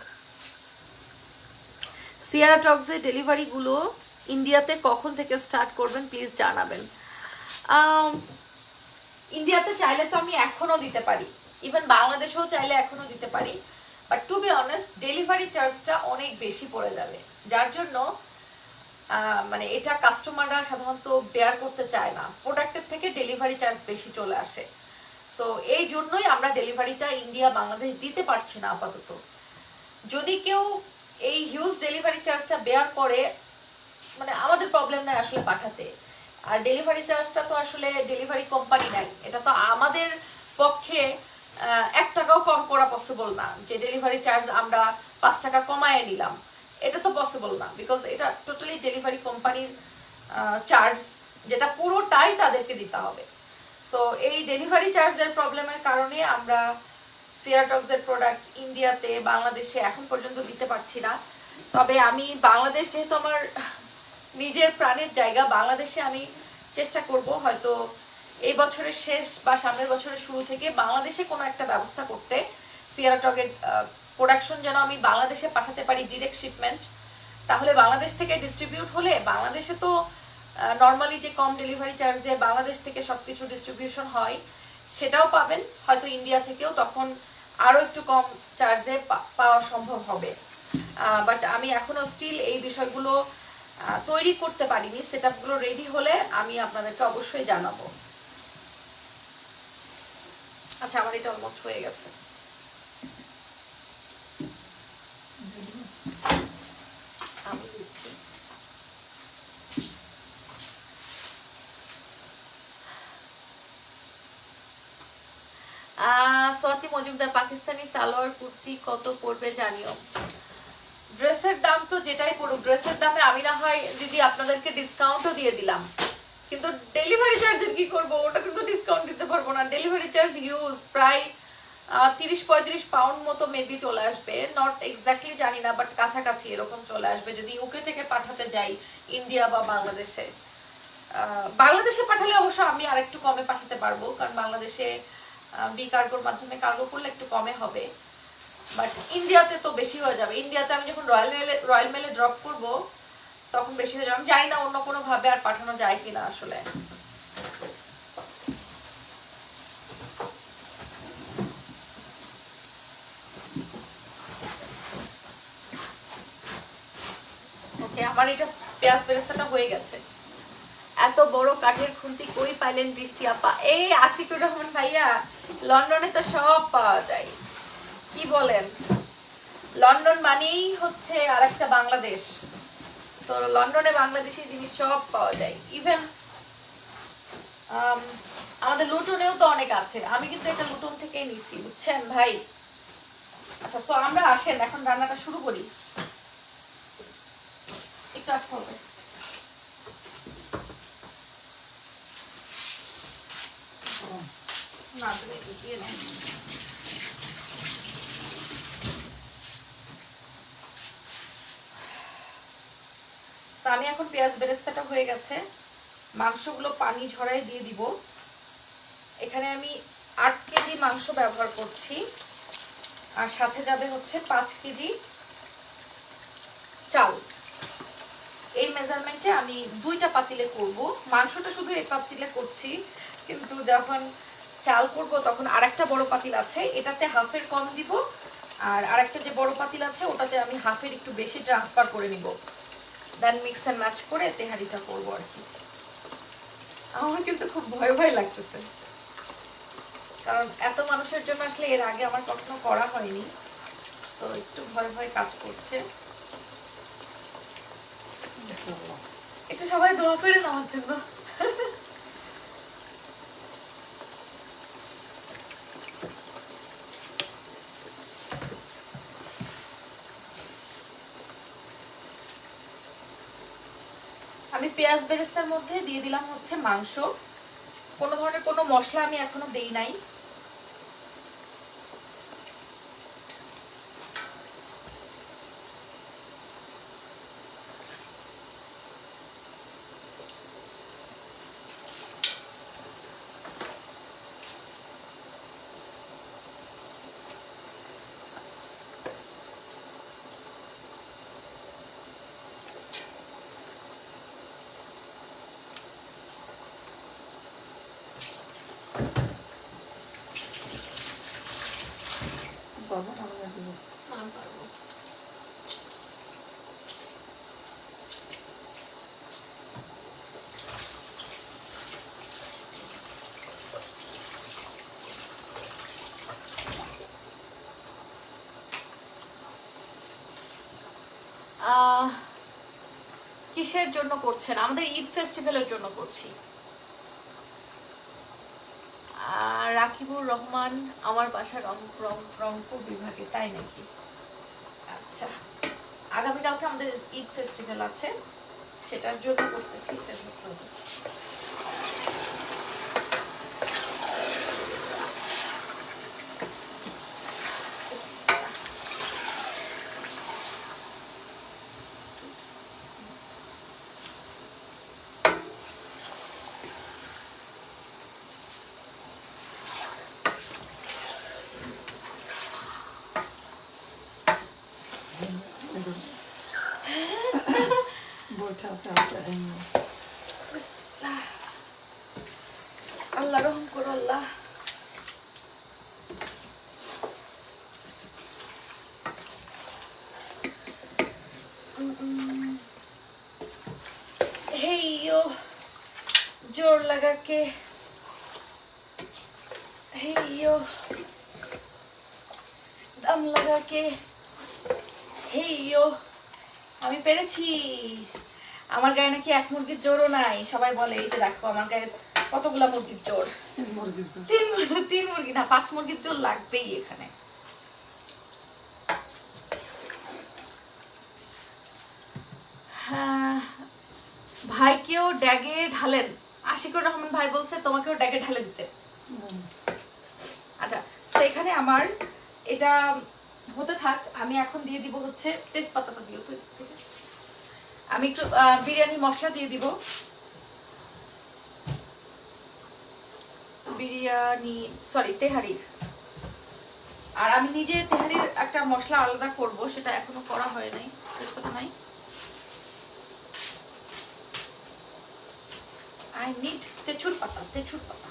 সিয়ারা টক্সের ডেলিভারিগুলো ইন্ডিয়াতে কখন থেকে স্টার্ট করবেন প্লিজ জানাবেন। ইন্ডিয়াতে চাইলে তো আমি এখনো দিতে পারি, ইভেন বাংলাদেশেও চাইলে এখনো দিতে পারি, but to be honest delivery চার্জটা অনেক বেশি পড়ে যাবে, যার জন্য মানে এটা কাস্টমাররা সাধারণত বেয়ার করতে চায় না, প্রোডাক্টের থেকে ডেলিভারি চার্জ বেশি চলে আসে। সো এই জন্যই আমরা ডেলিভারিটা ইন্ডিয়া বাংলাদেশ দিতে পারছি না আপাতত। যদি কেউ এই হিউজ ডেলিভারি চার্জটা বেয়ার করে, মানে আমাদের প্রবলেম নাই আসলে পাঠাতে, আর ডেলিভারি চার্জটা তো আসলে ডেলিভারি কোম্পানি নাই, এটা তো আমাদের পক্ষে 1 টাকাও কম করা পসিবল না, যে ডেলিভারি চার্জ আমরা 5 টাকা কমায় নিলাম, এটা তো পসিবল না, বিকজ এটা টোটালি ডেলিভারি কোম্পানির চার্জ, যেটা পুরোটাই তাদেরকে দিতে হবে। সো এই ডেলিভারি চার্জের প্রবলেমের কারণে আমরা সিয়ারা টক্সের প্রোডাক্ট ইন্ডিয়াতে বাংলাদেশে এখন পর্যন্ত দিতে পারছি না। তবে আমি বাংলাদেশ যেহেতু আমার নিজের প্রাণের জায়গা, বাংলাদেশে আমি চেষ্টা করব হয়তো এই বছরের শেষ বা সামনের বছরের শুরু থেকে বাংলাদেশে কোনো একটা ব্যবস্থা করতে, সিয়ারা টকের প্রোডাকশন যেন আমি বাংলাদেশে পাঠাতে পারি ডিরেক্ট শিপমেন্ট, তাহলে বাংলাদেশ থেকে ডিস্ট্রিবিউট হলে বাংলাদেশে তো নর্মালি যে কম ডেলিভারি চার্জে বাংলাদেশ থেকে সবকিছু ডিস্ট্রিবিউশন হয় সেটাও পাবেন, হয়তো ইন্ডিয়া থেকেও তখন আরো একটু কম চার্জে পাওয়া সম্ভব হবে। বাট আমি এখনো স্টিল এই বিষয়গুলো তৈরি করতে পারিনি, সেটআপগুলো রেডি হলে আমি আপনাদেরকে অবশ্যই জানাবো। আচ্ছা, আমার এটা অলমোস্ট হয়ে গেছে। আমি দিচ্ছি। সোয়াতি মজুমদার, পাকিস্তানি সালোয়ার কুর্তি কত পড়বে জানিও। ড্রেসের দাম তো যেটাই পড়ুক, ড্রেসের দামে আমি না হয় দিদি আপনাদেরকে ডিসকাউন্টও দিয়ে দিলাম, কিন্তু ডেলিভারি চার্জের কি করব, ওটাতে তো ডিসকাউন্ট দিতে পারবো না। ডেলিভারি চার্জ হিউজ, প্রায় 30-35 পাউন্ড মতো মেবি চলে আসবে, নট এক্স্যাক্টলি জানি না, বাট কাছাকাছি এরকম চলে আসবে যদি ইউকে থেকে পাঠাতে যাই ইন্ডিয়া বা বাংলাদেশে। বাংলাদেশে পাঠালে অবশ্য আমি আরেকটু কমে পাঠাতে পারবো, কারণ বাংলাদেশে বি কার্গোর মাধ্যমে কার্গো করলে একটু কমে হবে, বাট ইন্ডিয়াতে তো বেশি হয়ে যাবে। ইন্ডিয়াতে আমি যখন রয়্যাল মেলে ড্রপ করব তখন বেশি হয়ে যাবে। আমি জানি না অন্য কোনো ভাবে আর পাঠানো যায় কিনা আসলে। ওকে, আমার এটা পেঁয়াজ বেরেস্তাটা হয়ে গেছে। এত বড় কাঠের খুন্তি কই পাইলেন বৃষ্টি আপা? এই আশিকুর রহমান ভাইয়া, লন্ডনে তো সব পাওয়া যায়। কি বলেন, লন্ডন মানেই হচ্ছে আরেকটা বাংলাদেশ। তো লন্ডনে বাংলাদেশি জিনিস সব পাওয়া যায়, ইভেন আমাদের লুটনেও তো অনেক আছে। আমি কিন্তু এটা লুটন থেকেই নিছি, বুঝছেন ভাই। আচ্ছা, তো আমরা আসেন এখন রান্নাটা শুরু করি। একটু আসতে হবে। না তুমি দিয়ে নাও। আমি এখন পেঁয়াজ বেরেস্তাটা হয়ে গেছে, মাংসগুলো পানি ঝরাই দিয়ে দিব। এখানে আমি 8 কেজি মাংস ব্যবহার করছি, আর সাথে যাবে হচ্ছে 5 কেজি চাল। এই মেজারমেন্টে আমি 2টা পাতিলে করব। মাংসটা শুধু এই পাতিলে করছি, কিন্তু যখন চাল করব তখন আরেকটা বড় পাতিল আছে, এটাতে হাফের কম দিব, আর আরেকটা যে বড় পাতিল আছে ওটাতে আমি হাফের একটু বেশি ট্রান্সফার করে নিব, দেন মিক্স এন্ড ম্যাচ করে তেহারিটা করবো আর কি। আমার কিন্তু খুব ভয় ভয় লাগতেছে, কারণ এত মানুষের জন্য আসলে এর আগে আমার কখনো করা হয়নি, তো একটু ভয় ভয় কাজ করছে। একটু সবাই দোয়া করেন আমার জন্য। আমি পেঁয়াজ বেরেস্তার মধ্যে দিয়ে দিলাম হচ্ছে মাংস, কোনো ধরনের কোনো মশলা আমি এখনো দেই নাই। কিসের জন্য করছেন? আমাদের ঈদ ফেস্টিভ্যালের জন্য করছি। রাকিবুর রহমান, আমার বাসা রংপুর বিভাগে, তাই নাকি? আচ্ছা, আগামীকালকে আমাদের ঈদ ফেস্টিভ্যাল আছে, সেটার জন্য করতেছি, এটা ধরতে হবে। আল্লাহ রহম করো আল্লাহ। हे यो जोर लगा के, हे यो दम लगा के, हे यो আমি পেরেছি। আমার গায়ে নাকি এক মুরগির জোরও নাই, সবাই বলে। এই যে দেখো আমার গায়ে কতগুলা মুরগির জোর। তিন মুরগি না, 5 মুরগির জোর লাগবেই এখানে। ভাইকেও ড্যাগে ঢালেন, আশিকুর রহমান ভাই বলছে তোমাকেও ড্যাগে ঢালে দিতে। আচ্ছা, তো এখানে আমার এটা হতে থাক, আমি এখন দিয়ে দিব হচ্ছে তেজপাতাটা দিও তো থেকে। আমি একটু বিরিয়ানি মশলা দিয়ে দিব। বিরিয়ানি সরি তেহারির। আর আমি নিজে তেহারির একটা মশলা আলাদা করব, সেটা এখনো করা হয় নাই। তেজপাতা নাই, I need তেঁচুর পাতা, তেঁচুর পাতা।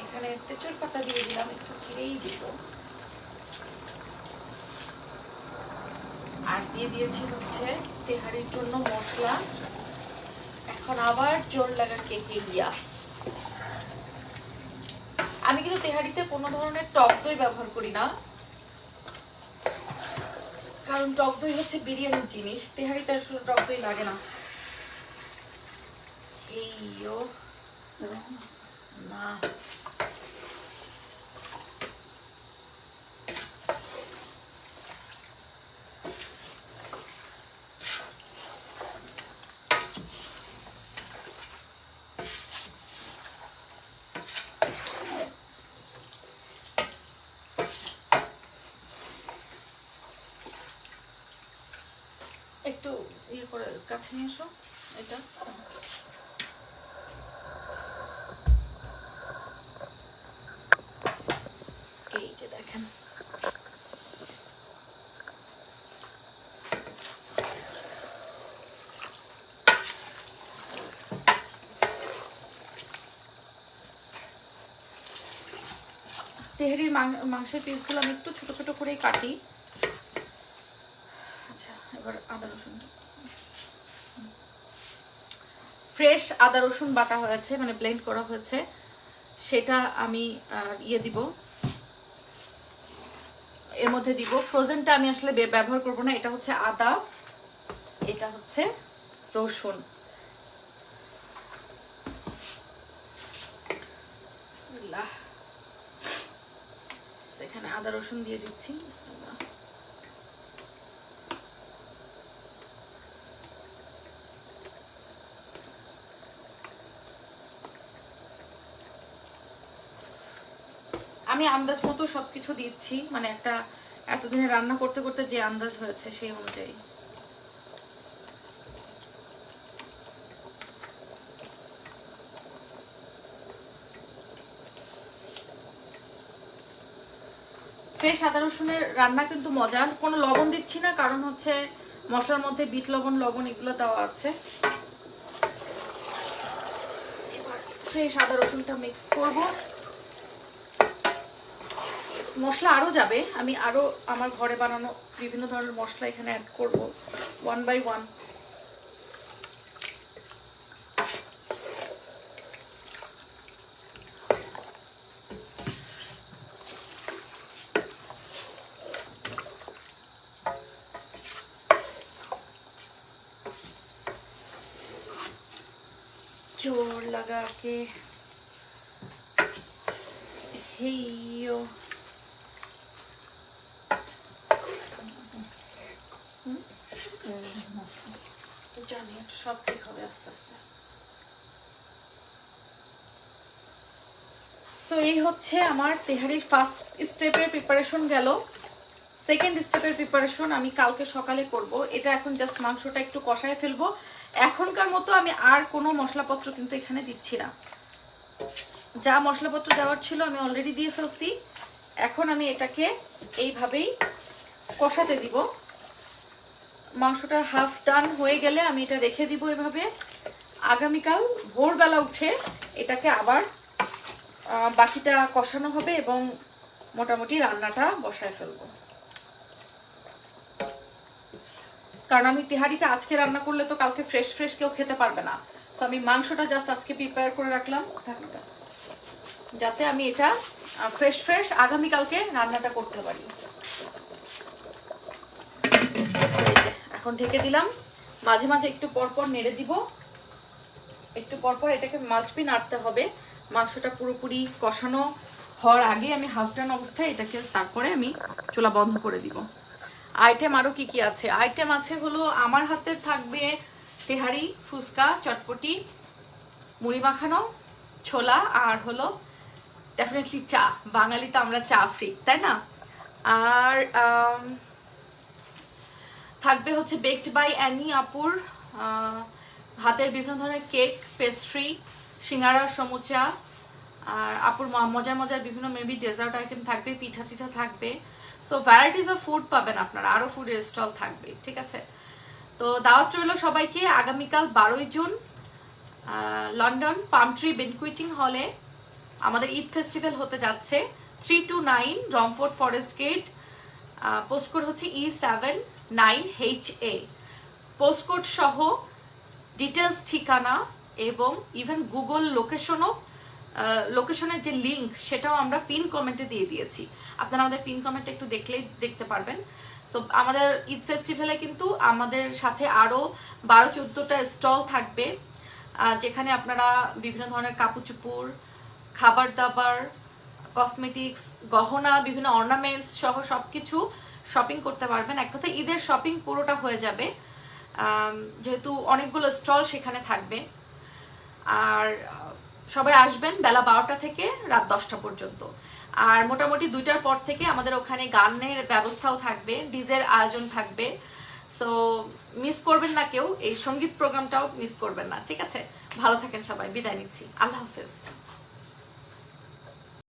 এখানে তেঁচুর পাতা দিয়ে দিলাম, একটু ছিঁড়েই দিব। আর দিয়ে দিয়েছি হচ্ছে তেহারির জন্য মশলা। এখন আবার জোর লাগা কেকে গিয়া। আমি কিন্তু তেহারিতে কোনো ধরনের টক দই ব্যবহার করি না, কারণ টক দই হচ্ছে বিরিয়ানির জিনিস, তেহারিতে আসলে টক দই লাগে না। এইও না, একটু ইয়ে করে কাছে নিয়ে এসো এটা। এই যে দেখেন, তেহারির মাংসের পিসগুলো আমি একটু ছোট ছোট করেই কাটি। আচ্ছা, এবার আদা রসুন, ফ্রেশ আদা রসুন বাটা হয়েছে, মানে ব্লেন্ড করা হয়েছে, সেটা আমি ইয়ে দিব, এর মধ্যে দিব। ফ্রোজেনটা আমি আসলে ব্যবহার করব না। এটা হচ্ছে আদা, এটা হচ্ছে রসুন। বিসমিল্লাহ, এখানে আদা রসুন দিয়ে দিচ্ছি। বিসমিল্লাহ। আমি আন্দাজ মতো সবকিছু দিচ্ছি, মানে একটা এতদিনে রান্না করতে করতে যে আন্দাজ হয়েছে সেই অনুযায়ী। ফ্রেশ আদা রসুনের রান্না কিন্তু মজা। কোনো লবণ দিচ্ছি না, কারণ হচ্ছে মশলার মধ্যে বিট লবণ, লবণ এগুলো দেওয়া আছে। এবার ফ্রেশ আদা রসুনটা মিক্স করব। মশলা আরও যাবে, আমি আরও আমার ঘরে বানানো বিভিন্ন ধরনের মশলা এখানে অ্যাড করব 1 by 1। जोर लगा के हेयो জানি এটা সব ঠিক হবে আস্তে আস্তে। সো এই হচ্ছে আমার তেহারির ফার্স্ট স্টেপের প্রিপারেশন গেল। সেকেন্ড স্টেপের প্রিপারেশন আমি কালকে সকালে করব। এটা এখন জাস্ট মাংসটা একটু কষায় ফেলবো। এখনকার মতো আমি আর কোনো মশলাপত্র কিন্তু এখানে দিচ্ছি না, যা মশলাপত্র দেওয়ার ছিল আমি অলরেডি দিয়ে ফেলছি। এখন আমি এটাকে এইভাবেই কষাতে দিব। মাংসটা হাফ ডান হয়ে গেলে আমি এটা রেখে দিব এভাবে। আগামীকাল ভোরবেলা উঠে এটাকে আবার বাকিটা কষানো হবে এবং মোটামুটি রান্নাটা বসায় ফেলবো। কারণ আমি তেহারিটা আজকে রান্না করলে তো কালকে ফ্রেশ ফ্রেশ কেউ খেতে পারবে না। সো আমি মাংসটা জাস্ট আজকে প্রিপেয়ার করে রাখলাম যাতে আমি এটা ফ্রেশ ফ্রেশ আগামীকালকে রান্নাটা করতে পারি। এখন ঢেকে দিলাম, মাঝে মাঝে একটু পরপর নেড়ে দিব, একটু পরপর এটাকে মাস্ট বি নাড়তে হবে। মাংসটা পুরোপুরি কষানো হওয়ার আগে আমি হাফ ডান অবস্থায় এটাকে তারপরে আমি চুলা বন্ধ করে দিব। আইটেম আরও কি কি আছে? আইটেম আছে হলো আমার হাতের থাকবে তেহারি, ফুচকা, চটপটি, মুড়ি মাখানো, ছোলা, আর হলো ডেফিনেটলি চা। বাঙালি তো আমরা চা ফ্রি, তাই না? আর থাকবে হচ্ছে বেকড বাই অ্যানি আপুর হাতের বিভিন্ন ধরনের কেক, পেস্ট্রি, সিঙ্গারা, সমুচা, আর আপুর মজার মজার বিভিন্ন মেবি ডেজার্ট আইটেম থাকবে, পিঠা টিঠা থাকবে। সো ভ্যারাইটিস অফ ফুড পাবেন আপনারা, আরও ফুডের স্টল থাকবে, ঠিক আছে? তো দাওয়াত রইল সবাইকে আগামীকাল 12ই জুন লন্ডন পামট্রি বেনকুইটিং হলে আমাদের ঈদ ফেস্টিভ্যাল হতে যাচ্ছে। 329 রমফোর্ড ফরেস্ট গেট, পোস্টকোড হচ্ছে E79HA। পোস্টকোড সহ ডিটেলস, ঠিকানা এবং ইভেন গুগল লোকেশনের যে লিঙ্ক সেটাও আমরা পিন কমেন্টে দিয়ে দিয়েছি। আপনারা আমাদের পিন কমেন্টে একটু দেখলেই দেখতে পারবেন। সো আমাদের ঈদ ফেস্টিভ্যালে কিন্তু আমাদের সাথে আরও 12-14টা স্টল থাকবে, যেখানে আপনারা বিভিন্ন ধরনের কাপড় চোপড়, খাবার দাবার, কসমেটিক্স, গহনা, বিভিন্ন অর্নামেন্টস সহ সব কিছু শপিং করতে পারবেন। এক কথায় ঈদের শপিং পুরোটা হয়ে যাবে, যেহেতু অনেকগুলো স্টল সেখানে থাকবে। আর সবাই আসবেন বেলা 12টা থেকে রাত 10টা পর্যন্ত। আর মোটামুটি 2টার পর থেকে আমাদের ওখানে গানের ব্যবস্থাও থাকবে, ডিজের আয়োজন থাকবে। সো মিস করবেন না কেউ, এই সঙ্গীত প্রোগ্রামটাও মিস করবেন না, ঠিক আছে? ভালো থাকেন সবাই, বিদায় নিচ্ছি, আল্লাহ হাফেজ।